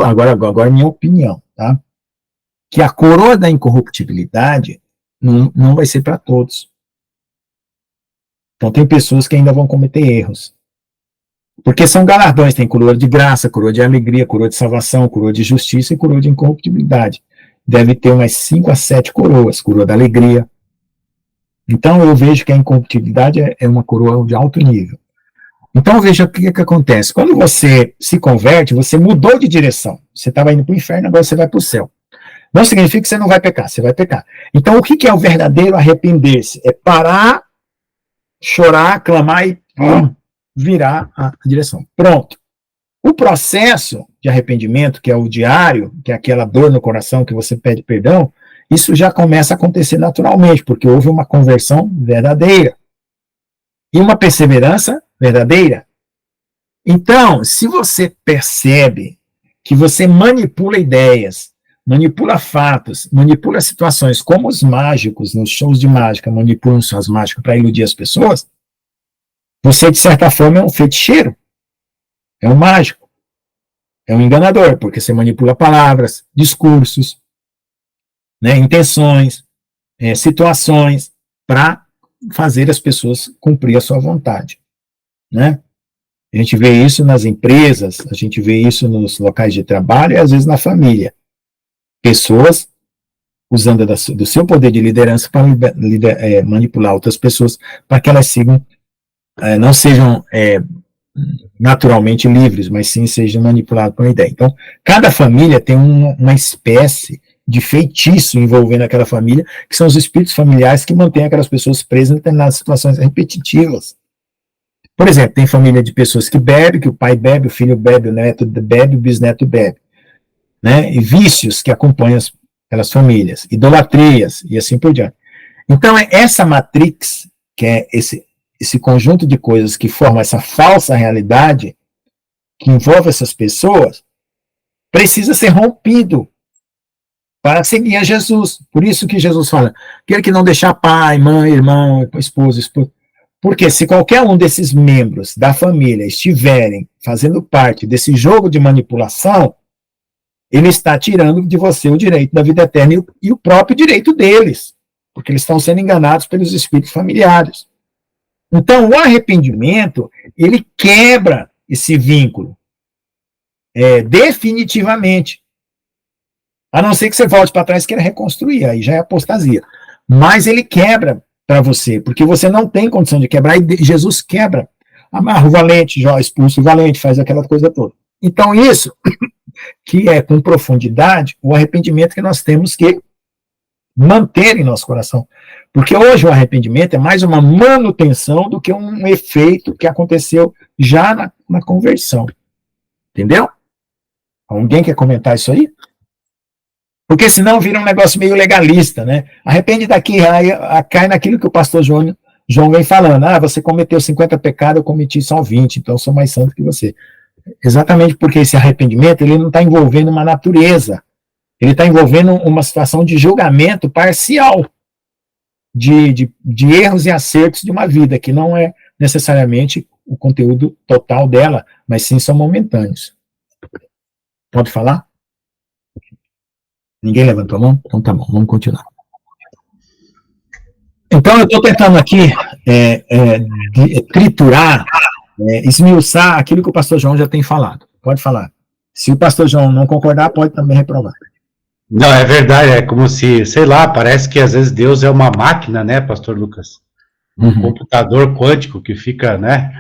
agora é minha opinião, tá? Que a coroa da incorruptibilidade não vai ser para todos. Então, tem pessoas que ainda vão cometer erros. Porque são galardões, tem coroa de graça, coroa de alegria, coroa de salvação, coroa de justiça e coroa de incorruptibilidade. Deve ter umas 5 a 7 coroas, coroa da alegria. Então, eu vejo que a incorruptibilidade é uma coroa de alto nível. Então, veja o que acontece. Quando você se converte, você mudou de direção. Você estava indo para o inferno, agora você vai para o céu. Não significa que você não vai pecar, você vai pecar. Então, o que é o verdadeiro arrepender-se? É parar, chorar, clamar e virar a direção. Pronto. O processo de arrependimento, que é o diário, que é aquela dor no coração que você pede perdão, isso já começa a acontecer naturalmente, porque houve uma conversão verdadeira. E uma perseverança verdadeira. Então, se você percebe que você manipula ideias, manipula fatos, manipula situações, como os mágicos nos shows de mágica manipulam suas mágicas para iludir as pessoas, você, de certa forma, é um feiticeiro, é um mágico, é um enganador, porque você manipula palavras, discursos, né, intenções, situações, para fazer as pessoas cumprir a sua vontade, né? A gente vê isso nas empresas, a gente vê isso nos locais de trabalho e às vezes na família. Pessoas usando do seu poder de liderança para manipular outras pessoas para que elas sigam, não sejam naturalmente livres, mas sim sejam manipuladas por uma ideia. Então, cada família tem uma espécie de feitiço envolvendo aquela família, que são os espíritos familiares que mantêm aquelas pessoas presas em determinadas situações repetitivas. Por exemplo, tem família de pessoas que bebem, que o pai bebe, o filho bebe, o neto bebe, o bisneto bebe, né? E vícios que acompanham aquelas famílias, idolatrias e assim por diante. Então, essa matrix, que é esse conjunto de coisas que forma essa falsa realidade, que envolve essas pessoas, precisa ser rompido para seguir a Jesus. Por isso que Jesus fala, aquele que não deixar pai, mãe, irmão, esposa, porque se qualquer um desses membros da família estiverem fazendo parte desse jogo de manipulação, ele está tirando de você o direito da vida eterna e o próprio direito deles, porque eles estão sendo enganados pelos espíritos familiares. Então, o arrependimento, ele quebra esse vínculo, definitivamente. A não ser que você volte para trás e queira reconstruir, aí já é apostasia. Mas ele quebra para você, porque você não tem condição de quebrar, e Jesus quebra. Amarra o valente, já expulsa o valente, faz aquela coisa toda. Então, isso que é com profundidade o arrependimento que nós temos que manter em nosso coração. Porque hoje o arrependimento é mais uma manutenção do que um efeito que aconteceu já na conversão. Entendeu? Alguém quer comentar isso aí? Porque senão vira um negócio meio legalista, né? Arrepende daqui, aí cai naquilo que o pastor João vem falando. Você cometeu 50 pecados, eu cometi só 20, então eu sou mais santo que você. Exatamente porque esse arrependimento, ele não está envolvendo uma natureza. Ele está envolvendo uma situação de julgamento parcial de erros e acertos de uma vida, que não é necessariamente o conteúdo total dela, mas sim são momentâneos. Pode falar? Ninguém levantou a mão? Então tá bom, vamos continuar. Então eu estou tentando aqui triturar, esmiuçar aquilo que o pastor João já tem falado. Pode falar. Se o pastor João não concordar, pode também reprovar. Não, é verdade, é como se, sei lá, parece que às vezes Deus é uma máquina, né, pastor Lucas? Um computador quântico que fica, né,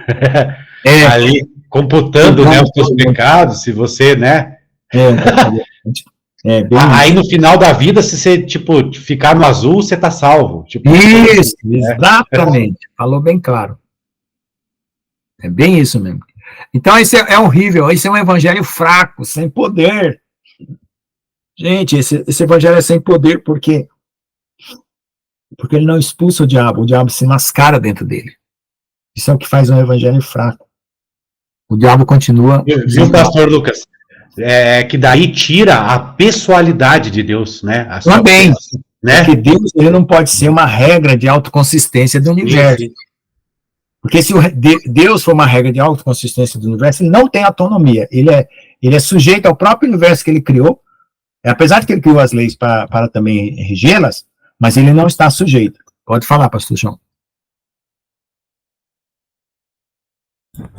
ali computando, né, os seus pecados, se você, né... Aí no final da vida, se você, tipo, ficar no azul, você tá salvo. Tipo, isso, exatamente. Falou bem claro. É bem isso mesmo. Então, isso é horrível. Isso é um evangelho fraco, sem poder. Gente, esse evangelho é sem poder porque ele não expulsa o diabo se mascara dentro dele. Isso é o que faz um evangelho fraco. O diabo continua... Viu, pastor Lucas? Que daí tira a pessoalidade de Deus, né? Também, né? Porque Deus, ele não pode ser uma regra de autoconsistência do universo. Sim. Porque se Deus for uma regra de autoconsistência do universo, ele não tem autonomia. Ele é sujeito ao próprio universo que ele criou, apesar de que ele criou as leis para também regê-las, mas ele não está sujeito. Pode falar, pastor João.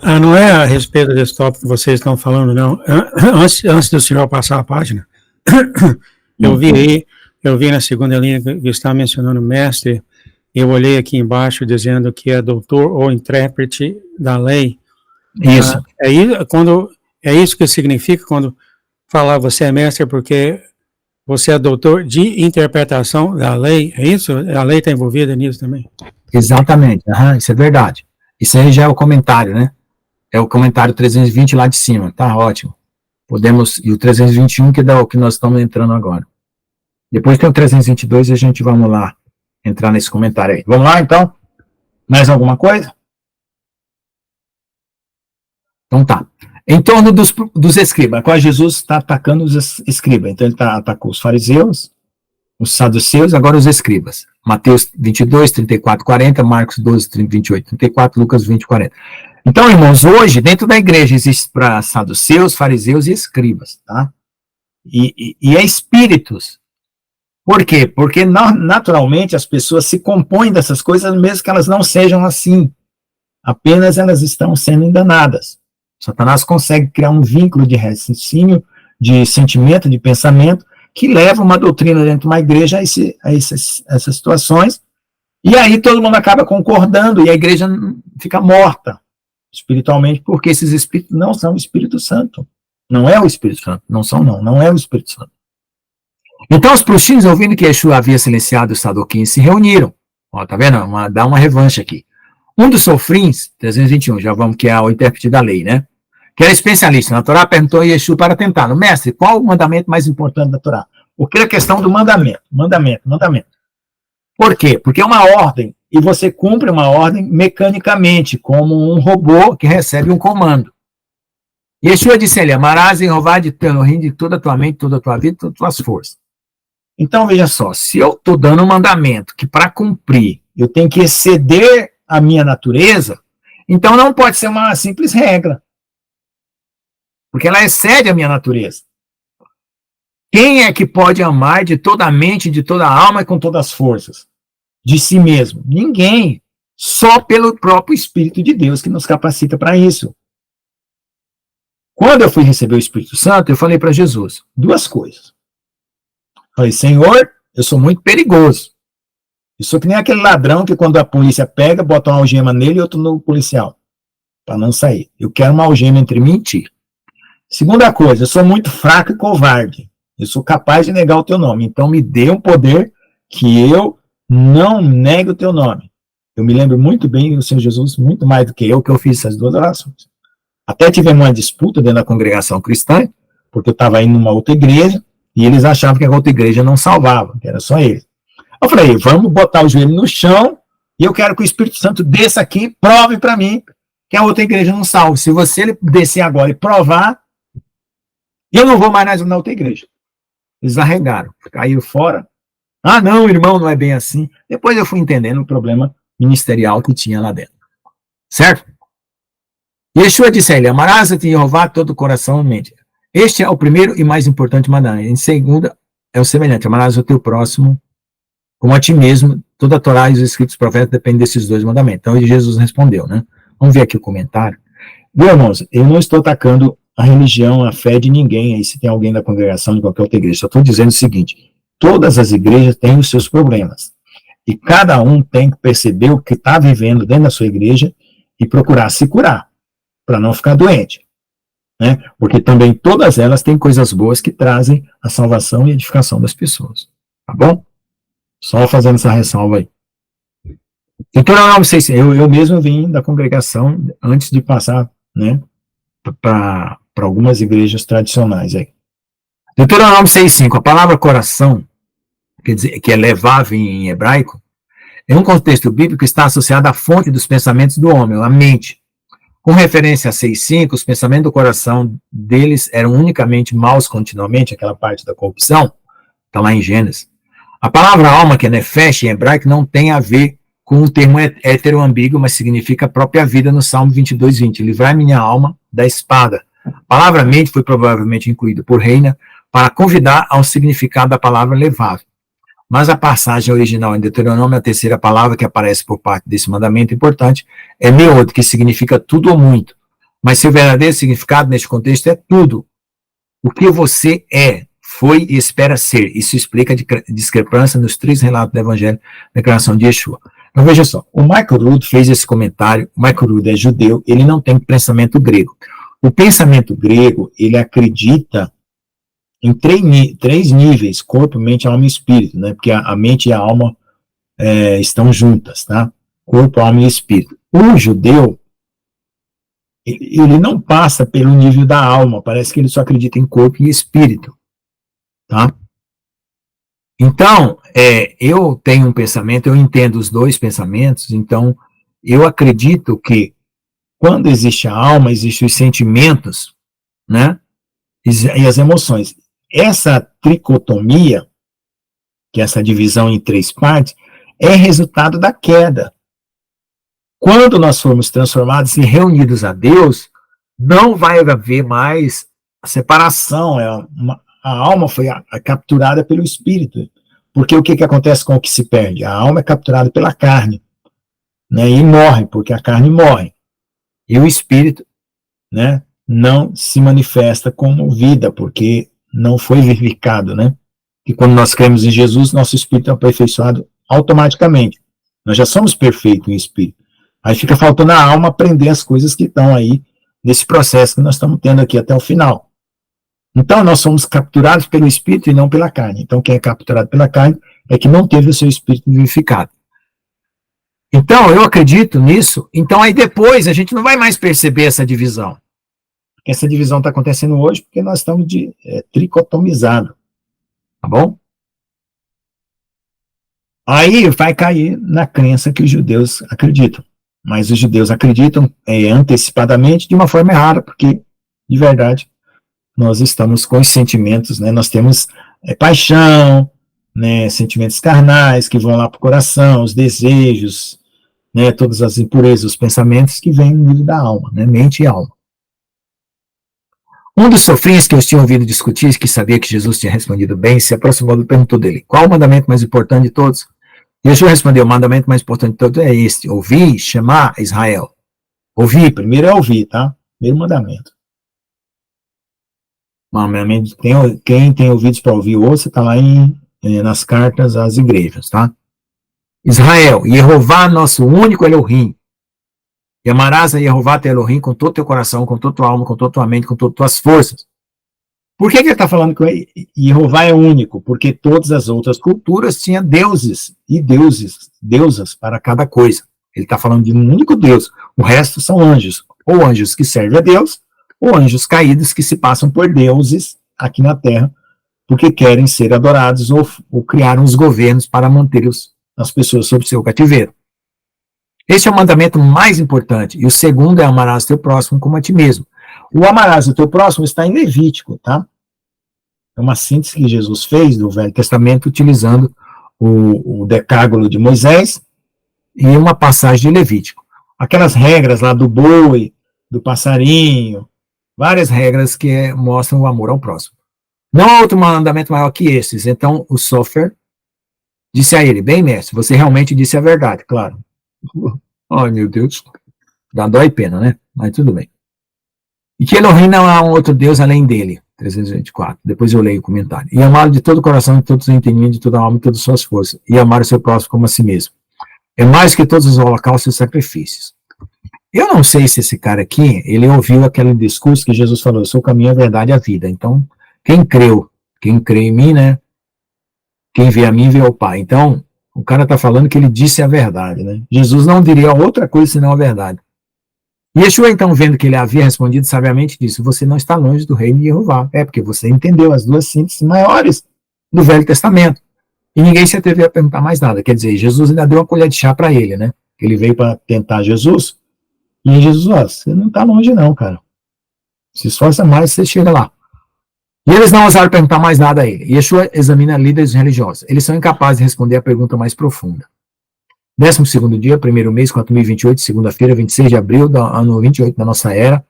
Não é a respeito desse tópico que vocês estão falando, não. Antes do senhor passar a página, eu vi na segunda linha que está mencionando mestre, eu olhei aqui embaixo dizendo que é doutor ou intérprete da lei. Isso. É isso que significa quando falar você é mestre porque você é doutor de interpretação da lei, é isso? A lei está envolvida nisso também? Exatamente, isso é verdade. Isso aí já é o comentário, né? é o comentário 320 lá de cima, tá ótimo. Podemos, e o 321 que dá o que nós estamos entrando agora. Depois tem o 322 e a gente vamos lá entrar nesse comentário aí. Vamos lá, então? Mais alguma coisa? Então tá. Em torno dos escribas, agora Jesus está atacando os escribas. Então ele atacou os fariseus, os saduceus, agora os escribas. Mateus 22, 34, 40, Marcos 12, 28, 34, Lucas 20, 40. Então, irmãos, hoje, dentro da igreja, existe para saduceus, fariseus e escribas, tá? E é espíritos. Por quê? Porque, naturalmente, as pessoas se compõem dessas coisas, mesmo que elas não sejam assim. Apenas elas estão sendo enganadas. Satanás consegue criar um vínculo de raciocínio, de sentimento, de pensamento, que leva uma doutrina dentro de uma igreja a essas situações, e aí todo mundo acaba concordando, e a igreja fica morta espiritualmente, porque esses espíritos não são o Espírito Santo. Não é o Espírito Santo. Não é o Espírito Santo. Então os bruxinhos, ouvindo que Yeshua havia silenciado os saduquins, se reuniram. Ó, tá vendo? Dá uma revanche aqui. Um dos sofrins, 321, já vamos, que é o intérprete da lei, né? Que era especialista na Torá, perguntou a Yeshua para tentar. Mestre, qual o mandamento mais importante da Torá? Porque é a questão do mandamento. Por quê? Porque é uma ordem, e você cumpre uma ordem mecanicamente, como um robô que recebe um comando. Yeshua disse a ele, amarás e Jeová de teu Elohim de toda a tua mente, toda a tua vida, todas as tuas forças. Então, veja só, se eu estou dando um mandamento que para cumprir eu tenho que exceder a minha natureza, então não pode ser uma simples regra. Porque ela excede a minha natureza. Quem é que pode amar de toda a mente, de toda a alma e com todas as forças? De si mesmo? Ninguém. Só pelo próprio Espírito de Deus que nos capacita para isso. Quando eu fui receber o Espírito Santo, eu falei para Jesus duas coisas. Falei, Senhor, eu sou muito perigoso. Eu sou que nem aquele ladrão que quando a polícia pega, bota uma algema nele e outro no policial, para não sair. Eu quero uma algema entre mim e ti. Segunda coisa, eu sou muito fraco e covarde. Eu sou capaz de negar o teu nome. Então me dê um poder que eu não negue o teu nome. Eu me lembro muito bem do Senhor Jesus, muito mais do que eu fiz essas duas orações. Até tivemos uma disputa dentro da congregação cristã, porque eu estava indo numa outra igreja, e eles achavam que a outra igreja não salvava, que era só eles. Eu falei, vamos botar o joelho no chão, e eu quero que o Espírito Santo desça aqui e prove para mim que a outra igreja não salva. Se você descer agora e provar, eu não vou mais na outra igreja. Eles arregaram, caíram fora. Ah, não, irmão, não é bem assim. Depois eu fui entendendo o problema ministerial que tinha lá dentro. Certo? Yeshua disse a ele, amarás a Jeová todo o coração e mente. Este é o primeiro e mais importante mandamento. Em segundo, é o semelhante, amarás o teu próximo como a ti mesmo. Toda a Torá e os escritos profetas dependem desses dois mandamentos. Então Jesus respondeu, né? Vamos ver aqui o comentário. Meus irmãos, eu não estou atacando a religião, a fé de ninguém, aí se tem alguém da congregação de qualquer outra igreja. Só estou dizendo o seguinte, todas as igrejas têm os seus problemas. E cada um tem que perceber o que está vivendo dentro da sua igreja e procurar se curar, para não ficar doente. Né? Porque também todas elas têm coisas boas que trazem a salvação e a edificação das pessoas. Tá bom? Só fazendo essa ressalva aí. Então, eu mesmo vim da congregação antes de passar, né, para algumas igrejas tradicionais aí. Deuteronômio 6,5, a palavra coração, quer dizer, que é levav em hebraico, em um contexto bíblico está associada à fonte dos pensamentos do homem, a mente. Com referência a 6,5, os pensamentos do coração deles eram unicamente maus continuamente, aquela parte da corrupção, está lá em Gênesis. A palavra alma, que é nefesh em hebraico, não tem a ver com o termo heteroambíguo, mas significa a própria vida no Salmo 22:20. Livrai minha alma da espada. A palavra mente foi provavelmente incluída por Reina para convidar ao significado da palavra levável. Mas a passagem original em Deuteronômio, a terceira palavra que aparece por parte desse mandamento importante, é meod, que significa tudo ou muito. Mas seu verdadeiro significado neste contexto é tudo. O que você é, foi e espera ser. Isso explica a discrepância nos 3 relatos do Evangelho da declaração de Yeshua. Então veja só, o Michael Rood fez esse comentário, o Michael Rood é judeu, ele não tem pensamento grego. O pensamento grego, ele acredita em 3 níveis, corpo, mente, alma e espírito, né? Porque a mente e a alma estão juntas, tá? Corpo, alma e espírito. O judeu, ele não passa pelo nível da alma, parece que ele só acredita em corpo e espírito, tá? Então, eu tenho um pensamento, eu entendo os dois pensamentos, então eu acredito que quando existe a alma, existem os sentimentos, né, e as emoções. Essa tricotomia, que é essa divisão em 3 partes, é resultado da queda. Quando nós formos transformados e reunidos a Deus, não vai haver mais a separação, a alma foi capturada pelo espírito. Porque o que acontece com o que se perde? A alma é capturada pela carne, né, e morre, porque a carne morre. E o espírito, né, não se manifesta como vida, porque não foi vivificado, né? E quando nós cremos em Jesus, nosso espírito é aperfeiçoado automaticamente. Nós já somos perfeitos em espírito. Aí fica faltando a alma aprender as coisas que estão aí nesse processo que nós estamos tendo aqui até o final. Então, nós somos capturados pelo espírito e não pela carne. Então, quem é capturado pela carne é que não teve o seu espírito vivificado. Então, eu acredito nisso. Então, aí depois a gente não vai mais perceber essa divisão. Essa divisão está acontecendo hoje porque nós estamos tricotomizados. Tá bom? Aí vai cair na crença que os judeus acreditam. Mas os judeus acreditam antecipadamente de uma forma errada, porque, de verdade, nós estamos com os sentimentos, né? Nós temos paixão, né? Sentimentos carnais que vão lá para o coração, os desejos, né? Todas as impurezas, os pensamentos que vêm no nível da alma, né? Mente e alma. Um dos sofrinhos que eu tinha ouvido discutir, que sabia que Jesus tinha respondido bem, se aproximou e perguntou dele: qual o mandamento mais importante de todos? Jesus respondeu: o mandamento mais importante de todos é este: ouvir, chamar Israel. Ouvir, primeiro é ouvir, tá? Primeiro mandamento. Quem tem ouvidos para ouvir, ouça, está lá nas cartas às igrejas, tá? Israel, Jeová, nosso único Elohim. E amarás a Jeová teu Elohim com todo teu coração, com toda tua alma, com toda tua mente, com todas tuas forças. Por que ele está falando que Jeová é único? Porque todas as outras culturas tinham deuses e deusas para cada coisa. Ele está falando de um único Deus. O resto são anjos. Ou anjos que servem a Deus, ou anjos caídos que se passam por deuses aqui na Terra, porque querem ser adorados ou criaram os governos para manter as pessoas sob seu cativeiro. Esse é o mandamento mais importante. E o segundo é amarás o teu próximo como a ti mesmo. O amarás o teu próximo está em Levítico, tá? É uma síntese que Jesus fez do Velho Testamento utilizando o decálogo de Moisés e uma passagem de Levítico. Aquelas regras lá do boi, do passarinho, várias regras que mostram o amor ao próximo. Não há outro mandamento maior que esses. Então, o Sofer disse a ele: bem, mestre, você realmente disse a verdade, claro. Ai, meu Deus. Dá dó e pena, né? Mas tudo bem. E que Elohim não há um outro Deus além dele. 324. Depois eu leio o comentário. E amá-lo de todo o coração, de todo o seu entendimento, de toda a alma e de todas as suas forças. E amar o seu próximo como a si mesmo. É mais que todos os holocaustos e sacrifícios. Eu não sei se esse cara aqui, ele ouviu aquele discurso que Jesus falou: eu sou o caminho, a verdade e a vida. Então, quem crê em mim, né? Quem vê a mim, vê ao Pai. Então, o cara está falando que ele disse a verdade, né? Jesus não diria outra coisa senão a verdade. Yeshua, então, vendo que ele havia respondido sabiamente, disse: você não está longe do reino de Jeová. É porque você entendeu as duas sínteses maiores do Velho Testamento. E ninguém se atreveu a perguntar mais nada. Quer dizer, Jesus ainda deu uma colher de chá para ele, né? Ele veio para tentar Jesus. E Jesus: você não está longe não, cara. Se esforça mais, você chega lá. E eles não ousaram perguntar mais nada a ele. Yeshua examina líderes religiosos. Eles são incapazes de responder a pergunta mais profunda. 12º dia, primeiro mês, 4028, segunda-feira, 26 de abril, do ano 28 da nossa era,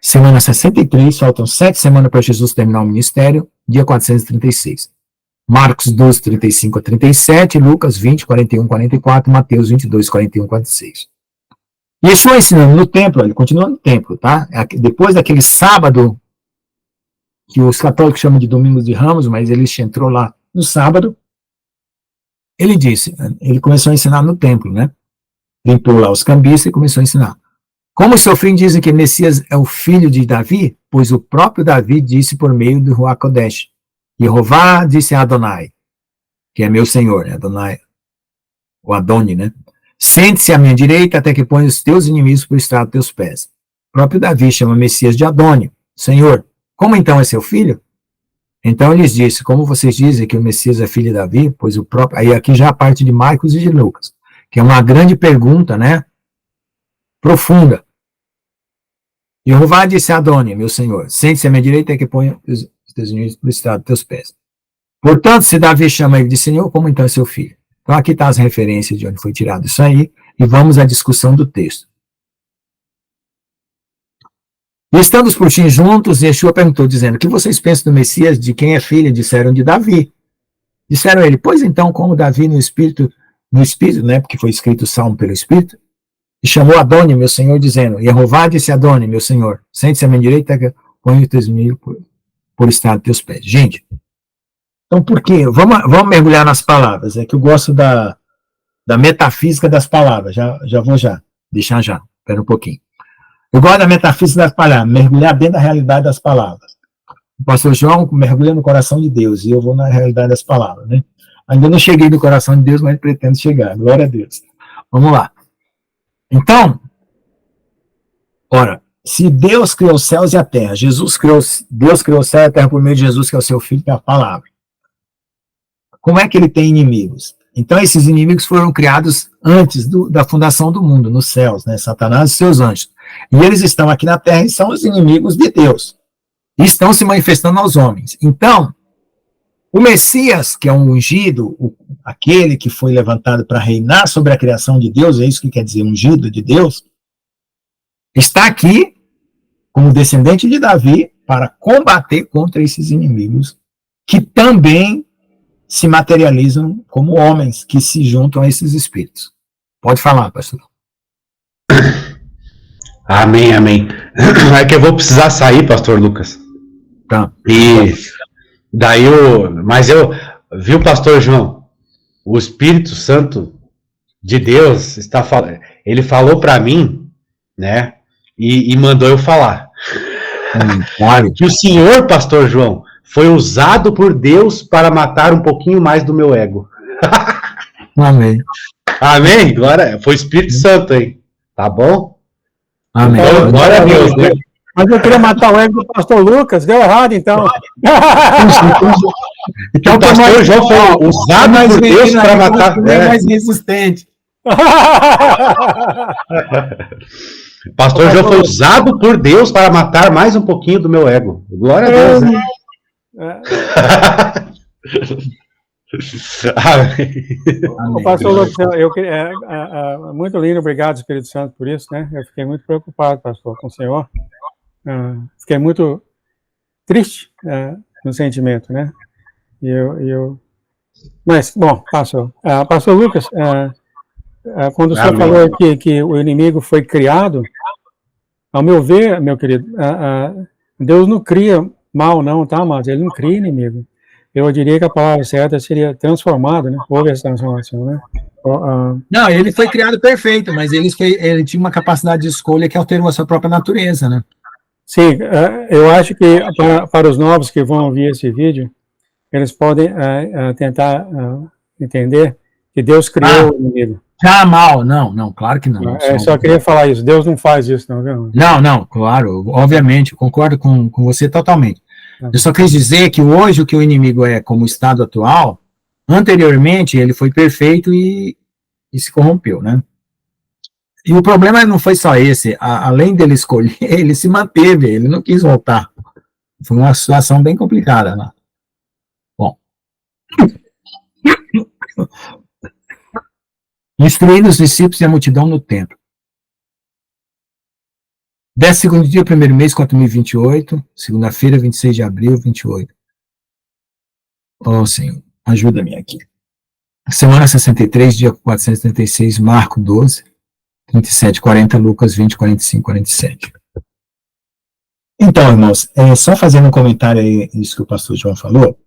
semana 63, faltam 7 semanas para Jesus terminar o ministério, dia 436. Marcos 12, 35 a 37, Lucas 20, 41, 44, Mateus 22, 41, 46. Yeshua ensinando no templo, ele continua no templo, tá? Depois daquele sábado, que os católicos chamam de Domingos de Ramos, mas ele entrou lá no sábado, ele começou a ensinar no templo, né? Limpou lá os cambistas e começou a ensinar. Como os sofrim dizem que Messias é o filho de Davi, pois o próprio Davi disse por meio do Ruach Kodesh: Jeová disse a Adonai, que é meu Senhor, né? Adonai, o Adoni, né? Sente-se à minha direita até que ponha os teus inimigos por estrado dos teus pés. próprio Davi chama Messias de Adônio. Senhor, como então é seu filho? Então ele lhes disse, como vocês dizem que o Messias é filho de Davi, pois o próprio... Aí aqui já a parte de Marcos e de Lucas, que é uma grande pergunta, né? Profunda. Jeová disse a Adônio, meu senhor, sente-se à minha direita e que ponha os teus inimigos por estrado dos teus pés. Portanto, se Davi chama ele de senhor, como então é seu filho? Então aqui está as referências de onde foi tirado isso aí, e vamos à discussão do texto. E estando os portinhos juntos, Yeshua perguntou, dizendo, o que vocês pensam do Messias, de quem é filho? Disseram de Davi. Disseram a ele, pois então, como Davi no Espírito, né, porque foi escrito o Salmo pelo Espírito, e chamou Adônio, meu senhor, dizendo, Jeová disse a Adônio, meu senhor, sente-se à minha direita, põe os teus inimigos por estrado dos teus pés. Gente, então por quê? Vamos mergulhar nas palavras, é que eu gosto da metafísica das palavras, deixar já, espera um pouquinho. Eu gosto da metafísica das palavras, mergulhar dentro da realidade das palavras. O pastor João mergulha no coração de Deus, e eu vou na realidade das palavras, né? Ainda não cheguei no coração de Deus, mas pretendo chegar, glória a Deus. Vamos lá. Então, ora, se Deus criou os céus e a terra, Deus criou o céu e a terra por meio de Jesus, que é o seu filho, que é a palavra. Como é que ele tem inimigos? Então, esses inimigos foram criados antes da fundação do mundo, nos céus, né? Satanás e seus anjos. E eles estão aqui na terra e são os inimigos de Deus. E estão se manifestando aos homens. Então, o Messias, que é um ungido, aquele que foi levantado para reinar sobre a criação de Deus, é isso que quer dizer ungido de Deus, está aqui como descendente de Davi para combater contra esses inimigos que também se materializam como homens que se juntam a esses espíritos. Pode falar, pastor. Amém, amém. É que eu vou precisar sair, pastor Lucas. Tá. E daí viu, pastor João? O Espírito Santo de Deus ele falou para mim, né? E mandou eu falar. Claro. Que o senhor, pastor João, foi usado por Deus para matar um pouquinho mais do meu ego. Amém. Amém? Glória. Foi o Espírito Santo, hein? Tá bom? Amém. Então, glória a Deus, né? Mas eu queria matar o ego do pastor Lucas, deu errado, então. Então, o pastor João foi usado por Deus para matar. Mais resistente. Pastor João foi usado por Deus para matar mais um pouquinho do meu ego. Glória a Deus, né? O pastor Lucas, muito lindo, obrigado, Espírito Santo, por isso, né? Eu fiquei muito preocupado, pastor, com o senhor. Fiquei muito triste no sentimento, né? Mas, bom, pastor Lucas, quando o senhor falou que o inimigo foi criado, ao meu ver, meu querido, Deus não cria mal, não, tá, mas ele não cria inimigo. Eu diria que a palavra certa seria transformado, né? Houve essa transformação, né? Não, ele foi criado perfeito, mas ele tinha uma capacidade de escolha que alterou a sua própria natureza, né? Sim, eu acho que para os novos que vão ouvir esse vídeo, eles podem tentar entender que Deus criou o inimigo. Mal, não, claro que não. Só queria falar isso, Deus não faz isso, não, viu? Não, claro, obviamente, eu concordo com você totalmente. Eu só quis dizer que hoje o que o inimigo é como estado atual, anteriormente ele foi perfeito e se corrompeu, né? E o problema não foi só esse, além dele escolher, ele se manteve, ele não quis voltar. Foi uma situação bem complicada, né? Bom. Instruindo os discípulos e a multidão no templo. 12º dia, 1º mês, 4028, segunda-feira, 26 de abril, 28. Senhor, ajuda-me aqui. Semana 63, dia 436, Marco 12, 37, 40, Lucas 20, 45, 47. Então, irmãos, só fazendo um comentário aí, isso que o pastor João falou.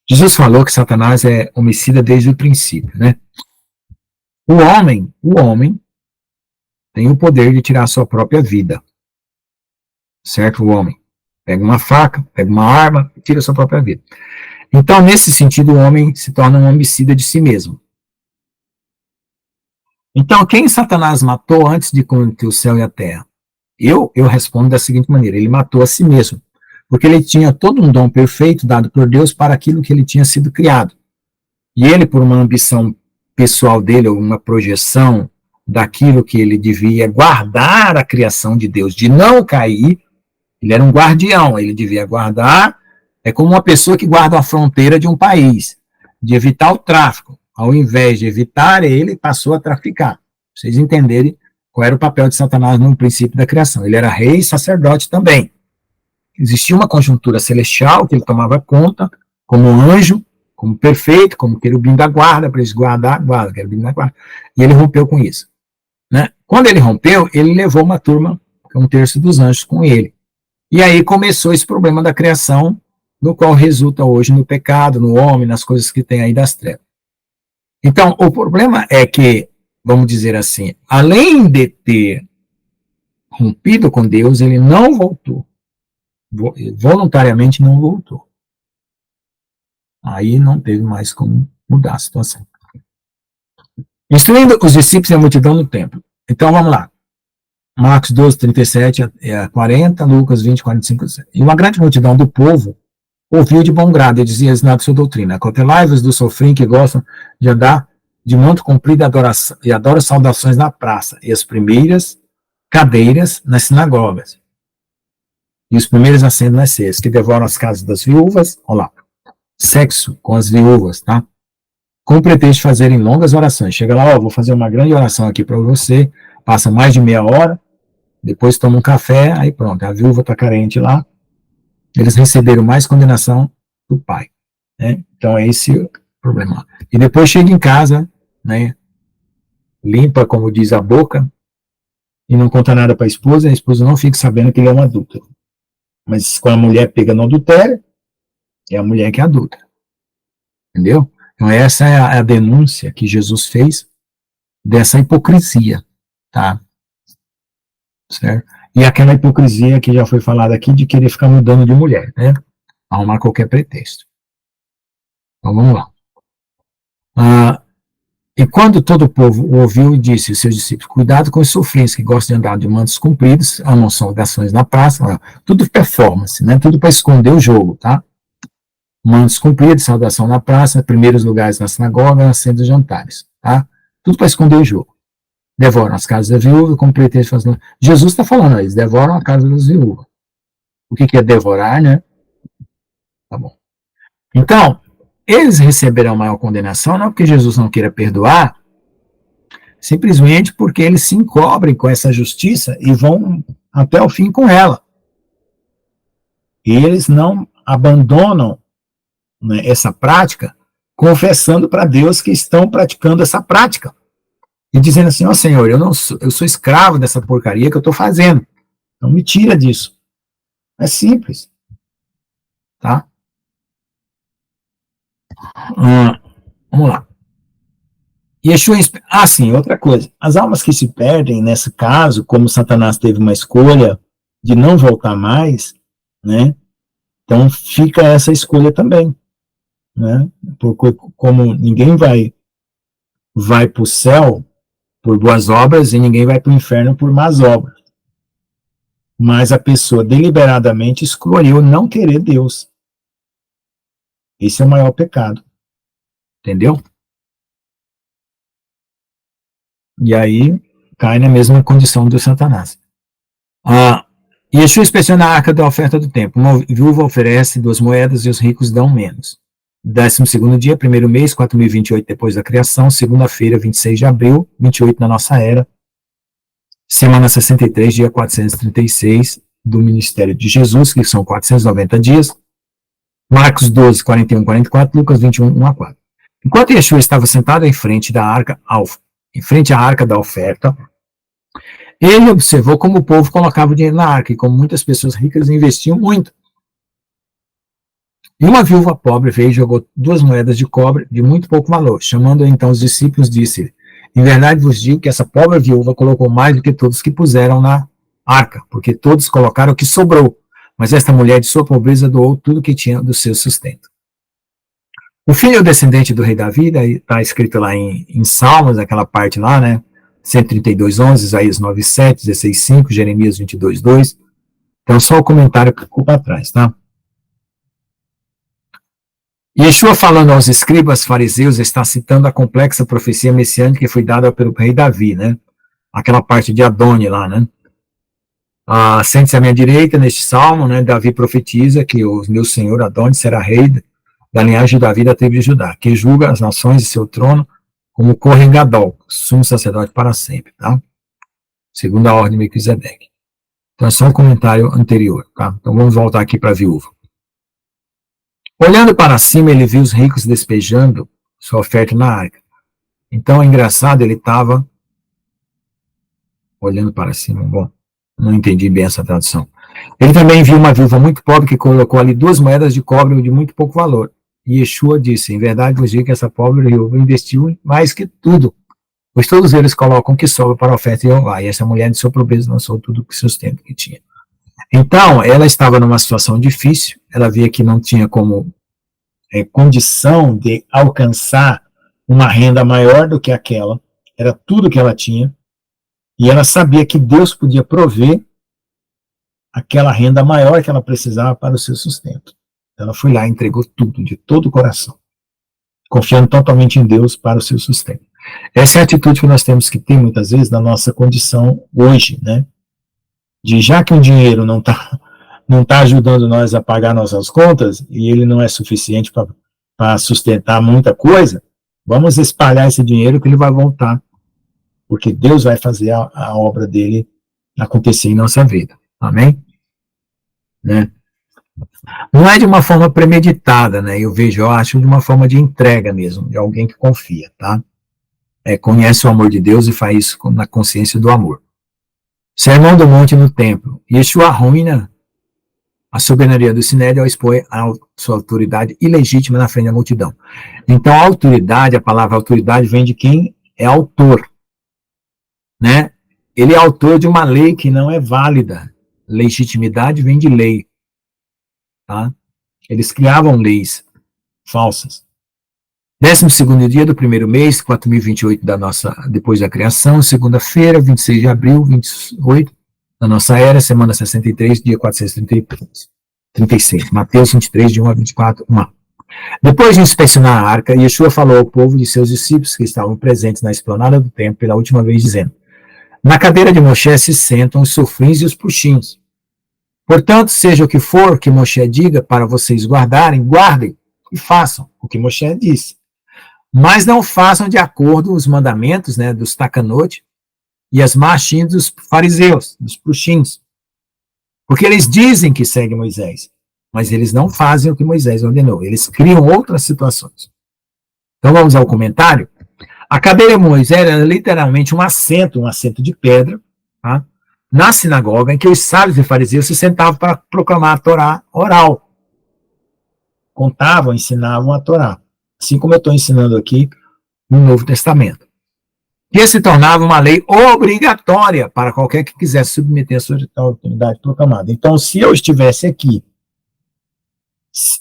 Jesus falou que Satanás é homicida desde o princípio, né? O homem tem o poder de tirar a sua própria vida. Certo? O homem pega uma faca, pega uma arma e tira a sua própria vida. Então, nesse sentido, o homem se torna um homicida de si mesmo. Então, quem Satanás matou antes de construir o céu e a terra? Eu respondo da seguinte maneira: ele matou a si mesmo, porque ele tinha todo um dom perfeito dado por Deus para aquilo que ele tinha sido criado. E ele, por uma ambição pessoal dele, ou uma projeção daquilo que ele devia guardar a criação de Deus, de não cair, ele era um guardião, ele devia guardar, é como uma pessoa que guarda a fronteira de um país, de evitar o tráfico. Ao invés de evitar, ele passou a traficar. Pra vocês entenderem qual era o papel de Satanás no princípio da criação. Ele era rei e sacerdote também. Existia uma conjuntura celestial que ele tomava conta, como anjo, como perfeito, como querubim da guarda, para eles guardar, querubim da guarda. E ele rompeu com isso. Né? Quando ele rompeu, ele levou uma turma, um terço dos anjos, com ele. E aí começou esse problema da criação, no qual resulta hoje no pecado, no homem, nas coisas que tem aí das trevas. Então, o problema é que, vamos dizer assim, além de ter rompido com Deus, ele não voltou. Voluntariamente não voltou. Aí não teve mais como mudar a situação. Instruindo os discípulos e a multidão no templo. Então, vamos lá. Marcos 12, 37 a 40, Lucas 20, 45. E uma grande multidão do povo ouviu de bom grado e dizia: ensinado sua doutrina. Acautelai-vos do sofrim que gostam de andar de manto comprido e adoram saudações na praça e as primeiras cadeiras nas sinagogas. E os primeiros assentos nas ceias, que devoram as casas das viúvas. Olha lá. Sexo com as viúvas, tá? Com o pretexto de fazerem longas orações. Chega lá, ó, vou fazer uma grande oração aqui para você. Passa mais de meia hora. Depois toma um café, aí pronto, a viúva está carente lá. Eles receberam mais condenação do pai. Né? Então é esse o problema. E depois chega em casa, né, limpa, como diz, a boca, e não conta nada para a esposa não fica sabendo que ele é um adúltero. Mas quando a mulher pega no adultério, é a mulher que é adulta. Entendeu? Então essa é a denúncia que Jesus fez dessa hipocrisia. Tá? Certo? E aquela hipocrisia que já foi falada aqui de querer ficar mudando de mulher, né? Arrumar qualquer pretexto. Então vamos lá. E quando todo o povo o ouviu e disse aos seus discípulos: cuidado com os sofrentes que gostam de andar de mantos compridos, amam saudações na praça, tudo performance, né? Tudo para esconder o jogo, tá? Mantos compridos, saudação na praça, primeiros lugares na sinagoga, assentos de jantares, tá? Tudo para esconder o jogo. Devoram as casas da viúva, como pretexto fazendo. Jesus está falando, eles devoram a casa das viúvas. O que é devorar, né? Tá bom. Então, eles receberão maior condenação, não porque Jesus não queira perdoar, simplesmente porque eles se encobrem com essa justiça e vão até o fim com ela. E eles não abandonam, né, essa prática, confessando para Deus que estão praticando essa prática. E dizendo assim: ó Senhor, eu sou escravo dessa porcaria que eu estou fazendo. Então me tira disso. É simples. Tá? Vamos lá. Yeshua, sim, outra coisa. As almas que se perdem, nesse caso, como Satanás teve uma escolha de não voltar mais, né? Então fica essa escolha também. Né? Porque como ninguém vai para o céu por boas obras e ninguém vai para o inferno por más obras. Mas a pessoa deliberadamente escolheu não querer Deus. Esse é o maior pecado. Entendeu? E aí cai na mesma condição do Satanás. Yeshua inspeciona a arca da oferta do templo. Uma viúva oferece 2 moedas e os ricos dão menos. 12º dia, primeiro mês, 4028 depois da criação, segunda-feira, 26 de abril, 28 na nossa era, semana 63, dia 436 do ministério de Jesus, que são 490 dias, Marcos 12, 41, 44, Lucas 21, 1 a 4. Enquanto Yeshua estava sentado em frente à arca da oferta, ele observou como o povo colocava o dinheiro na arca, e como muitas pessoas ricas investiam muito. E uma viúva pobre veio e jogou 2 moedas de cobre de muito pouco valor. Chamando então os discípulos, disse: em verdade vos digo que essa pobre viúva colocou mais do que todos que puseram na arca, porque todos colocaram o que sobrou, mas esta mulher de sua pobreza doou tudo que tinha do seu sustento. O filho descendente do rei Davi, está escrito lá em Salmos, aquela parte lá, né? 132:11, Isaías 9:7, 16:5, Jeremias 22:2. Então, só o comentário que ficou para trás, tá? Yeshua, falando aos escribas fariseus, está citando a complexa profecia messiânica que foi dada pelo rei Davi, né? Aquela parte de Adônia lá, né? Sente-se à minha direita, neste salmo, né? Davi profetiza que o meu senhor Adônia será rei da linhagem de Davi, da tribo de Judá, que julga as nações de seu trono como Kohen Gadol, sumo sacerdote para sempre, tá? Segundo a ordem de Melquisedeque. Então, é só um comentário anterior, tá? Então, vamos voltar aqui para a viúva. Olhando para cima, ele viu os ricos despejando sua oferta na arca. Então, é engraçado, ele estava olhando para cima. Bom, não entendi bem essa tradução. Ele também viu uma viúva muito pobre que colocou ali 2 moedas de cobre de muito pouco valor. E Yeshua disse, em verdade vos digo que essa pobre viúva investiu mais que tudo, pois todos eles colocam o que sobra para a oferta de Jeová. E essa mulher de sua pobreza lançou tudo o que sustento que tinha. Então, ela estava numa situação difícil, ela via que não tinha como condição de alcançar uma renda maior do que aquela, era tudo que ela tinha, e ela sabia que Deus podia prover aquela renda maior que ela precisava para o seu sustento. Ela foi lá e entregou tudo, de todo o coração, confiando totalmente em Deus para o seu sustento. Essa é a atitude que nós temos que ter, muitas vezes, na nossa condição hoje, né? De já que o dinheiro não tá ajudando nós a pagar nossas contas, e ele não é suficiente para sustentar muita coisa, vamos espalhar esse dinheiro que ele vai voltar, porque Deus vai fazer a obra dele acontecer em nossa vida. Amém? Né? Não é de uma forma premeditada, né? Eu acho de uma forma de entrega mesmo, de alguém que confia, tá? Conhece o amor de Deus e faz isso na consciência do amor. Sermão do Monte no Templo. Yeshua arruina a soberania do Sinédrio ao expor a sua autoridade ilegítima na frente da multidão. Então, a autoridade, a palavra autoridade vem de quem é autor, né? Ele é autor de uma lei que não é válida. Legitimidade vem de lei, tá? Eles criavam leis falsas. 12º dia do primeiro mês, 4028 depois da criação, segunda-feira, 26 de abril, 28 da nossa era, semana 63, dia 436. Mateus 23, de 1 a 24, 1. Depois de inspecionar a arca, Yeshua falou ao povo de seus discípulos que estavam presentes na esplanada do templo pela última vez, dizendo: na cadeira de Moshe se sentam os sofrins e os puxins. Portanto, seja o que for que Moshe diga para vocês guardarem, guardem e façam o que Moshe disse. Mas não façam de acordo com os mandamentos, né, dos tacanot e as machins dos fariseus, dos puxins. Porque eles dizem que seguem Moisés, mas eles não fazem o que Moisés ordenou. Eles criam outras situações. Então vamos ao comentário. A cadeira de Moisés era literalmente um assento de pedra, tá? Na sinagoga, em que os sábios e fariseus se sentavam para proclamar a Torá oral. Contavam, ensinavam a Torá. Assim como eu estou ensinando aqui no Novo Testamento. Que se tornava uma lei obrigatória para qualquer que quisesse submeter a sua autoridade proclamada. Então, se eu estivesse aqui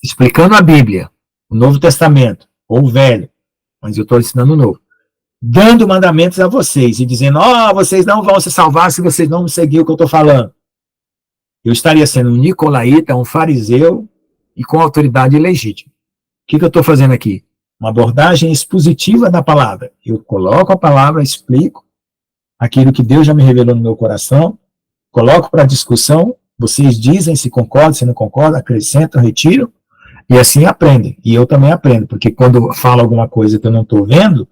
explicando a Bíblia, o Novo Testamento, ou o Velho, mas eu estou ensinando o Novo, dando mandamentos a vocês e dizendo, vocês não vão se salvar se vocês não seguirem o que eu estou falando. Eu estaria sendo um nicolaíta, um fariseu e com autoridade ilegítima. O que eu estou fazendo aqui? Uma abordagem expositiva da palavra. Eu coloco a palavra, explico aquilo que Deus já me revelou no meu coração, coloco para discussão, vocês dizem se concordam, se não concordam, acrescentam, retiram, e assim aprendem. E eu também aprendo, porque quando falo alguma coisa que eu não estou vendo,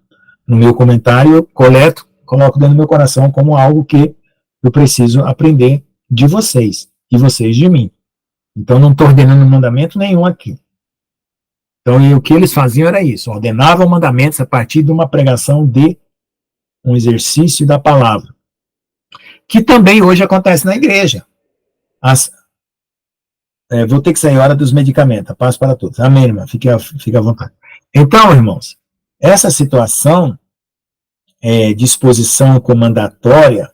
no meu comentário eu coloco dentro do meu coração como algo que eu preciso aprender de vocês, e vocês de mim. Então não estou ordenando mandamento nenhum aqui. Então, o que eles faziam era isso, ordenavam mandamentos a partir de uma pregação de um exercício da palavra, que também hoje acontece na igreja. Vou ter que sair a hora dos medicamentos, a paz para todos. Amém, irmã, fique à vontade. Então, irmãos, essa situação de exposição comandatória,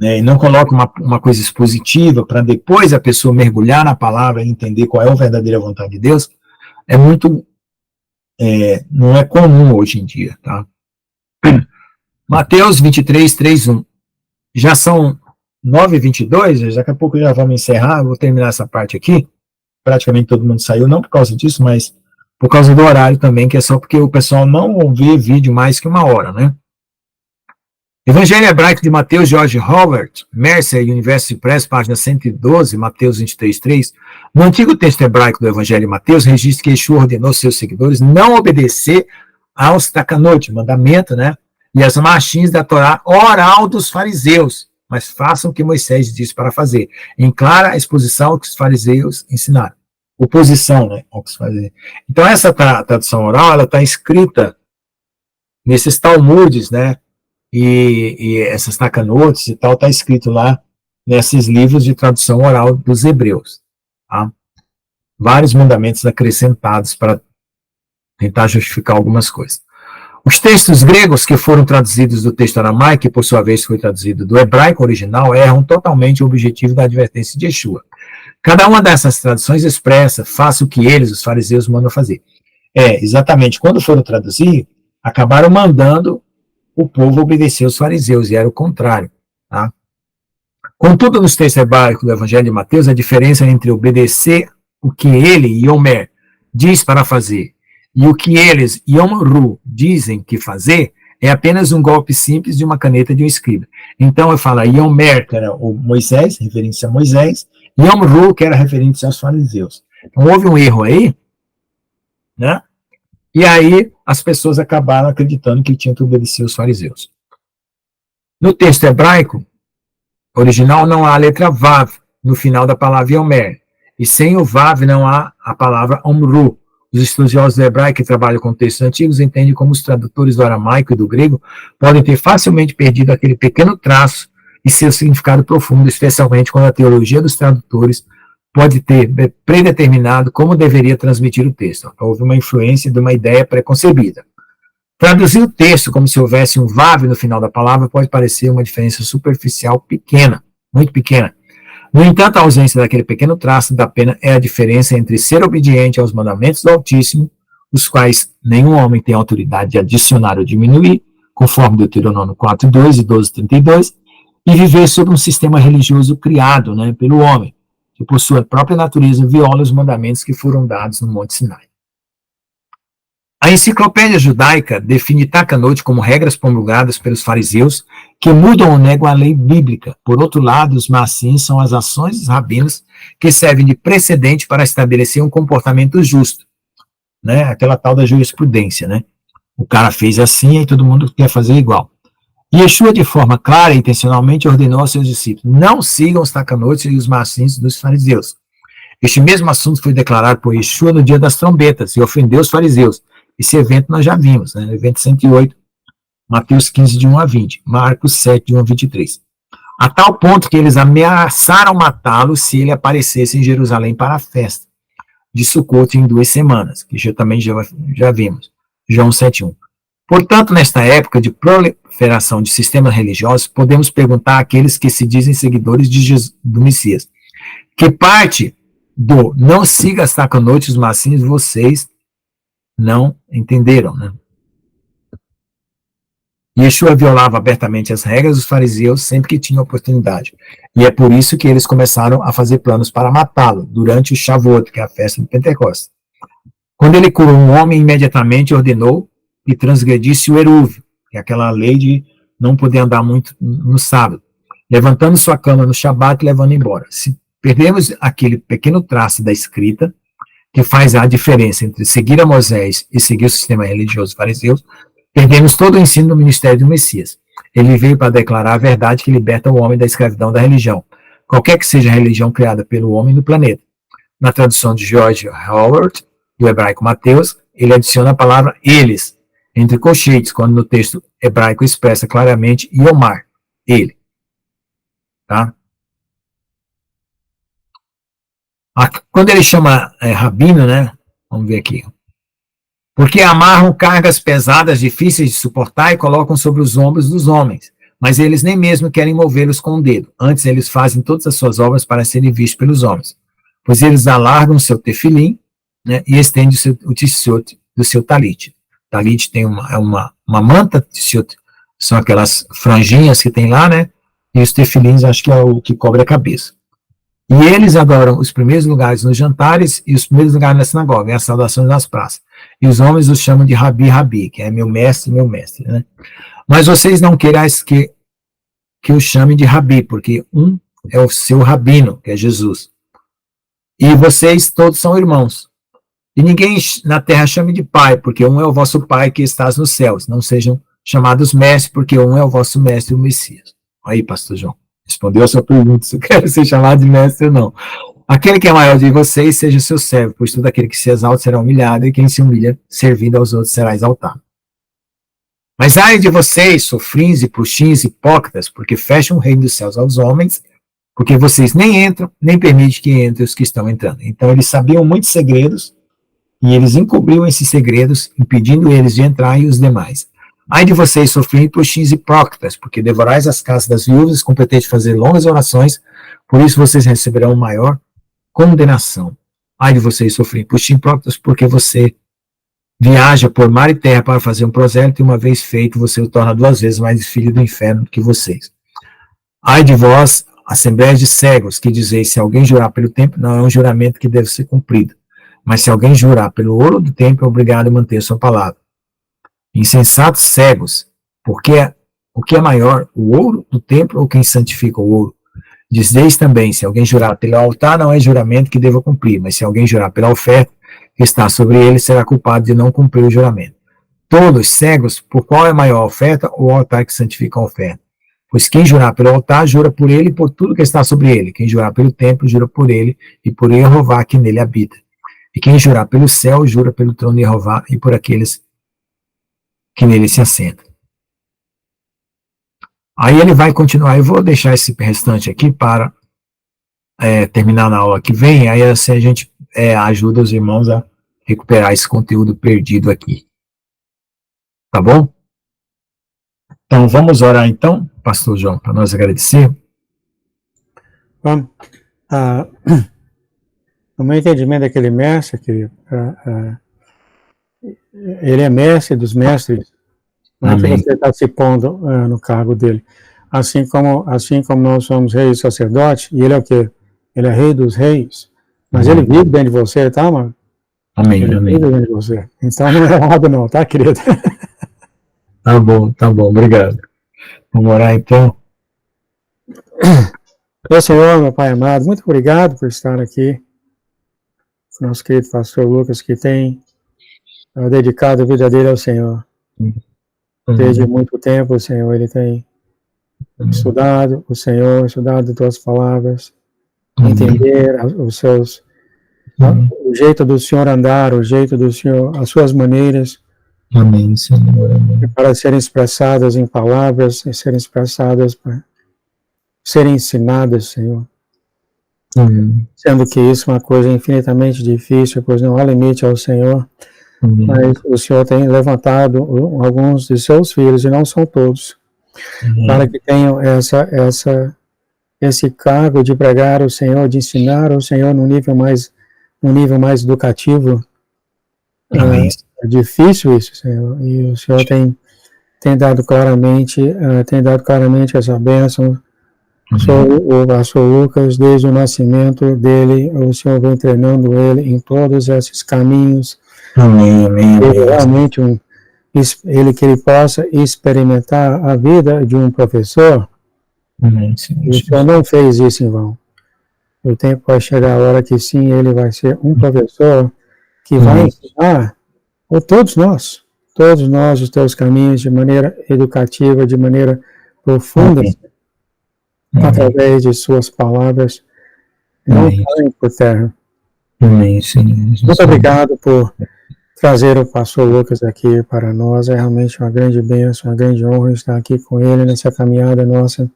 né, e não coloca uma coisa expositiva para depois a pessoa mergulhar na palavra e entender qual é a verdadeira vontade de Deus, não é comum hoje em dia, tá? Mateus 23, 3, 1. Já são 9h22, daqui a pouco já vamos encerrar, vou terminar essa parte aqui. Praticamente todo mundo saiu, não por causa disso, mas por causa do horário também, que é só porque o pessoal não vê vídeo mais que 1 hora, né? Evangelho Hebraico de Mateus, George Howard, Mercer University Press, página 112, Mateus 23, 3. No antigo texto hebraico do Evangelho de Mateus, registra que Yeshua ordenou seus seguidores não obedecer aos takanot, mandamento, né? E as machins da Torá oral dos fariseus, mas façam o que Moisés disse para fazer. Em clara exposição ao que os fariseus ensinaram. Oposição, né, ao que os fariseus. Então, essa tradução oral, ela está escrita nesses talmudes, né? E essas takanotes e tal, está escrito lá nesses livros de tradução oral dos hebreus. Tá? Vários mandamentos acrescentados para tentar justificar algumas coisas. Os textos gregos que foram traduzidos do texto aramaico, que por sua vez foi traduzido do hebraico original, erram totalmente o objetivo da advertência de Yeshua. Cada uma dessas traduções expressa, faça o que eles, os fariseus, mandam fazer. Exatamente, quando foram traduzir, acabaram mandando o povo obedecer aos fariseus, e era o contrário. Tá? Contudo, nos textos hebraicos do Evangelho de Mateus, a diferença entre obedecer o que ele, Yomer, diz para fazer, e o que eles, Yomru, dizem que fazer, é apenas um golpe simples de uma caneta de um escriba. Então, eu falo Yomer, que era o Moisés, referência a Moisés, Yomru, que era referência aos fariseus. Então, houve um erro aí, né? E aí, as pessoas acabaram acreditando que tinham que obedecer os fariseus. No texto hebraico original, não há a letra Vav no final da palavra Yomer. E sem o Vav não há a palavra Omru. Os estudiosos do hebraico que trabalham com textos antigos entendem como os tradutores do aramaico e do grego podem ter facilmente perdido aquele pequeno traço e seu significado profundo, especialmente quando a teologia dos tradutores pode ter predeterminado como deveria transmitir o texto. Então, houve uma influência de uma ideia preconcebida. Traduzir o texto como se houvesse um vav no final da palavra pode parecer uma diferença superficial pequena, muito pequena. No entanto, a ausência daquele pequeno traço da pena é a diferença entre ser obediente aos mandamentos do Altíssimo, os quais nenhum homem tem autoridade de adicionar ou diminuir, conforme Deuteronômio 4:2 e 12:32, e viver sob um sistema religioso criado, né, pelo homem, que por sua própria natureza viola os mandamentos que foram dados no Monte Sinai. A enciclopédia judaica define takanot como regras promulgadas pelos fariseus que mudam ou negam a lei bíblica. Por outro lado, os massins são as ações dos rabinos que servem de precedente para estabelecer um comportamento justo, né? Aquela tal da jurisprudência, né? O cara fez assim e todo mundo quer fazer igual. E Yeshua, de forma clara e intencionalmente, ordenou aos seus discípulos: não sigam os takanotes e os massins dos fariseus. Este mesmo assunto foi declarado por Yeshua no dia das trombetas e ofendeu os fariseus. Esse evento nós já vimos, né? Evento 108, Mateus 15, de 1 a 20, Marcos 7, de 1 a 23. A tal ponto que eles ameaçaram matá-lo se ele aparecesse em Jerusalém para a festa de Sucote em 2 semanas, que também já vimos, João 7:1. Portanto, nesta época de proliferação de sistemas religiosos, podemos perguntar àqueles que se dizem seguidores de Jesus, do Messias: que parte do não siga as takanotes, os massins, vocês não entenderam, né? Yeshua violava abertamente as regras dos fariseus sempre que tinha oportunidade. E é por isso que eles começaram a fazer planos para matá-lo durante o Shavuot, que é a festa do Pentecostes. Quando ele curou um homem, imediatamente ordenou que transgredisse o eruv, que é aquela lei de não poder andar muito no sábado, levantando sua cama no Shabat e levando embora. Se perdermos aquele pequeno traço da escrita, que faz a diferença entre seguir a Moisés e seguir o sistema religioso fariseu, perdemos todo o ensino do ministério do Messias. Ele veio para declarar a verdade que liberta o homem da escravidão da religião, qualquer que seja a religião criada pelo homem no planeta. Na tradução de George Howard, do hebraico Mateus, ele adiciona a palavra eles, entre colchetes, quando no texto hebraico expressa claramente Yomar, ele. Tá? Quando ele chama rabino, né? Vamos ver aqui. Porque amarram cargas pesadas, difíceis de suportar e colocam sobre os ombros dos homens. Mas eles nem mesmo querem movê-los com o dedo. Antes, eles fazem todas as suas obras para serem vistos pelos homens. Pois eles alargam seu tefilim, né, e estendem o tishot do seu talit. Talit tem uma manta, tishot São aquelas franjinhas que tem lá, né? E os tefilins, acho que é o que cobre a cabeça. E eles adoram os primeiros lugares nos jantares e os primeiros lugares na sinagoga, as saudações nas praças. E os homens os chamam de Rabi, Rabi, que é meu mestre, né? Mas vocês não queirais que o chamem de Rabi, porque um é o seu rabino, que é Jesus. E vocês todos são irmãos. E ninguém na terra chame de pai, porque um é o vosso pai que estás nos céus. Não sejam chamados mestres, porque um é o vosso mestre, o Messias. Aí, pastor João, respondeu a sua pergunta, se eu quero ser chamado de mestre ou não. Aquele que é maior de vocês, seja seu servo, pois todo aquele que se exalta será humilhado, e quem se humilha, servindo aos outros, será exaltado. Mas ai de vocês, sofrins e puxins, hipócritas, porque fecham o reino dos céus aos homens, porque vocês nem entram, nem permitem que entrem os que estão entrando. Então eles sabiam muitos segredos, e eles encobriam esses segredos, impedindo eles de entrar e os demais. Ai de vocês, sofrins e puxins, hipócritas, porque devorais as casas das viúvas, com pretexto de fazer longas orações, por isso vocês receberão maior condenação. Ai de vocês, sofrins e puxins, hipócritas, porque você viaja por mar e terra para fazer um prosélito, e uma vez feito, você o torna 2 vezes mais filho do inferno que vocês. Ai de vós, assembleias de cegos, que dizeis, se alguém jurar pelo templo, não é um juramento que deve ser cumprido. Mas se alguém jurar pelo ouro do templo, é obrigado a manter sua palavra. Insensatos cegos, porque o que é maior, o ouro do templo ou quem santifica o ouro? Dizeis também, se alguém jurar pelo altar, não é juramento que deva cumprir, mas se alguém jurar pela oferta, que está sobre ele, será culpado de não cumprir o juramento. Todos cegos, por qual é maior a oferta ou o altar que santifica a oferta? Pois quem jurar pelo altar, jura por ele e por tudo que está sobre ele. Quem jurar pelo templo, jura por ele e por Jeová que nele habita. E quem jurar pelo céu, jura pelo trono de Jeová e por aqueles que nele se assentam. Aí ele vai continuar, eu vou deixar esse restante aqui para terminar na aula que vem, aí assim a gente ajuda os irmãos a recuperar esse conteúdo perdido aqui. Tá bom? Então, vamos orar então, pastor João, para nós agradecer. Vamos. No meu entendimento daquele mestre, querido, ele é mestre dos mestres, não é que você está se pondo no cargo dele. Assim como nós somos reis e sacerdotes, e ele é o quê? Ele é rei dos reis, mas ele vive dentro de você, tá, mano? Amém, ele amém. vive dentro de você. Então não é errado não, tá, querido? Tá bom, obrigado. Vamos orar então. Meu Senhor, meu Pai amado, muito obrigado por estar aqui. Nosso querido pastor Lucas, que tem dedicado a vida dele ao Senhor. Desde muito tempo, Senhor, ele tem estudado o Senhor, estudado tuas palavras, entender os seus, o jeito do Senhor andar, o jeito do Senhor, as suas maneiras. Amém, Senhor. Amém. Para serem expressadas em palavras, serem expressadas para serem ensinadas, Senhor. Sendo que isso é uma coisa infinitamente difícil, pois não há limite ao Senhor. Mas o Senhor tem levantado alguns de seus filhos, e não são todos, para que tenham esse cargo de pregar o Senhor, de ensinar o Senhor num nível mais educativo. É difícil isso, Senhor, e o Senhor tem dado claramente essa bênção. Sobre o pastor Lucas, desde o nascimento dele, o Senhor vem treinando ele em todos esses caminhos. Amém. Realmente que ele possa experimentar a vida de um professor. Amém, Senhor. O Senhor não fez isso em vão. O tempo vai chegar a hora que sim, ele vai ser um professor que vai ensinar a todos nós, os teus caminhos de maneira educativa, de maneira profunda, através de suas palavras, não caem por terra. Amém, Senhor. Muito obrigado por trazer o pastor Lucas aqui para nós. É realmente uma grande bênção, uma grande honra estar aqui com ele nessa caminhada nossa.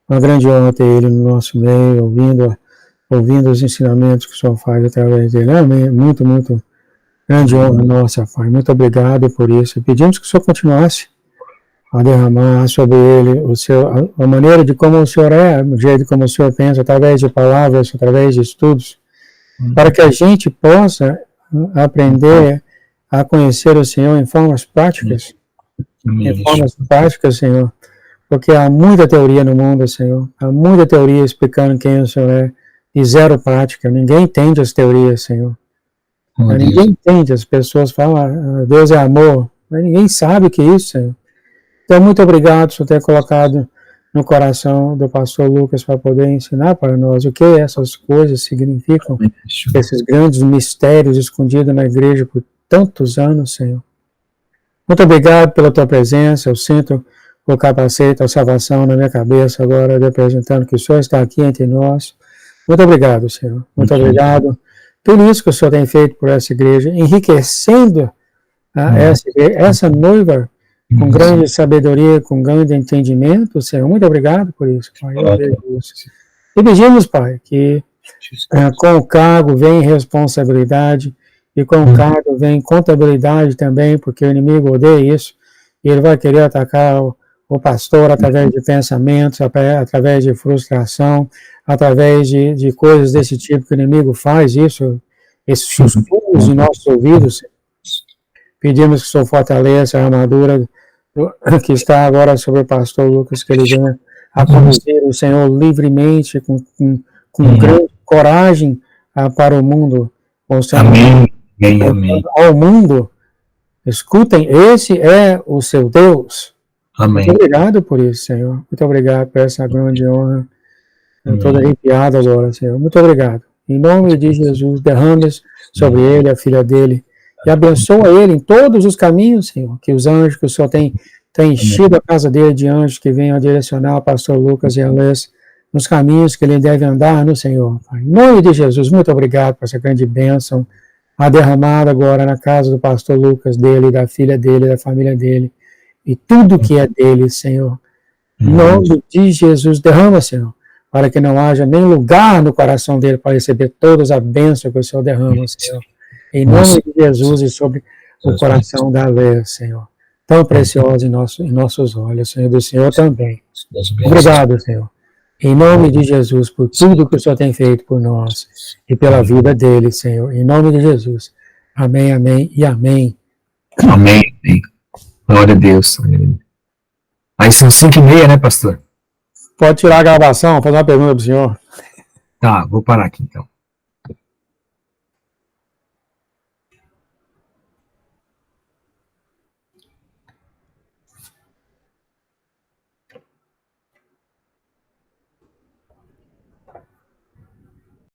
Uma grande honra ter ele no nosso meio, ouvindo os ensinamentos que o Senhor faz através dele. Amém. Muito grande honra nossa, Pai. Muito obrigado por isso. Pedimos que o Senhor continuasse a derramar sobre ele a maneira de como o Senhor é, o jeito como o Senhor pensa, através de palavras, através de estudos, para que a gente possa aprender a conhecer o Senhor em formas práticas, em formas práticas, Senhor, porque há muita teoria no mundo, Senhor, há muita teoria explicando quem o Senhor é, e zero prática. Ninguém entende as teorias, Senhor. Ninguém entende, as pessoas falam, Deus é amor, mas ninguém sabe o que é isso, Senhor. Então, muito obrigado por ter colocado no coração do pastor Lucas para poder ensinar para nós o que essas coisas significam, esses grandes mistérios escondidos na igreja por tantos anos, Senhor. Muito obrigado pela tua presença. Eu sinto o capacete, a salvação na minha cabeça agora, representando que o Senhor está aqui entre nós. Muito obrigado, Senhor. Muito obrigado. Tudo isso que o Senhor tem feito por essa igreja, enriquecendo essa noiva com grande sabedoria, com grande entendimento, Senhor. Muito obrigado por isso, Pai. E pedimos, Pai, que com o cargo vem responsabilidade, e com o cargo vem contabilidade também, porque o inimigo odeia isso, e ele vai querer atacar o pastor através de pensamentos, através de frustração, através de coisas desse tipo que o inimigo faz isso, esses sussurros em nossos ouvidos. Pedimos que o Senhor fortaleça a armadura que está agora sobre o pastor Lucas, que ele venha a conduzir o Senhor livremente, com grande coragem para o mundo. Amém. Ao mundo, escutem, esse é o seu Deus. Amém. Muito obrigado por isso, Senhor. Muito obrigado por essa grande honra. Eu estou arrepiado agora, Senhor. Muito obrigado. Em nome de Jesus, derrame sobre ele, a filha dele, e abençoa ele em todos os caminhos, Senhor, que os anjos, que o Senhor tem enchido a casa dele de anjos que venham a direcionar o pastor Lucas e a Alês nos caminhos que ele deve andar no Senhor. Pai. Em nome de Jesus, muito obrigado por essa grande bênção, a derramada agora na casa do pastor Lucas, dele, da filha dele, da família dele, e tudo que é dele, Senhor. Em nome de Jesus, derrama, Senhor, para que não haja nem lugar no coração dele para receber todas as bênçãos que o Senhor derrama, Senhor. Em nome de Jesus e sobre o coração da Alês, Senhor. Tão preciosa em nossos olhos, Senhor, do Senhor também. Obrigado, Senhor. Em nome de Jesus, por tudo que o Senhor tem feito por nós e pela vida dele, Senhor. Em nome de Jesus. Amém, amém e amém. Amém. Glória a Deus. Aí são 5:30, né, pastor? Pode tirar a gravação, fazer uma pergunta para o senhor. Tá, vou parar aqui então.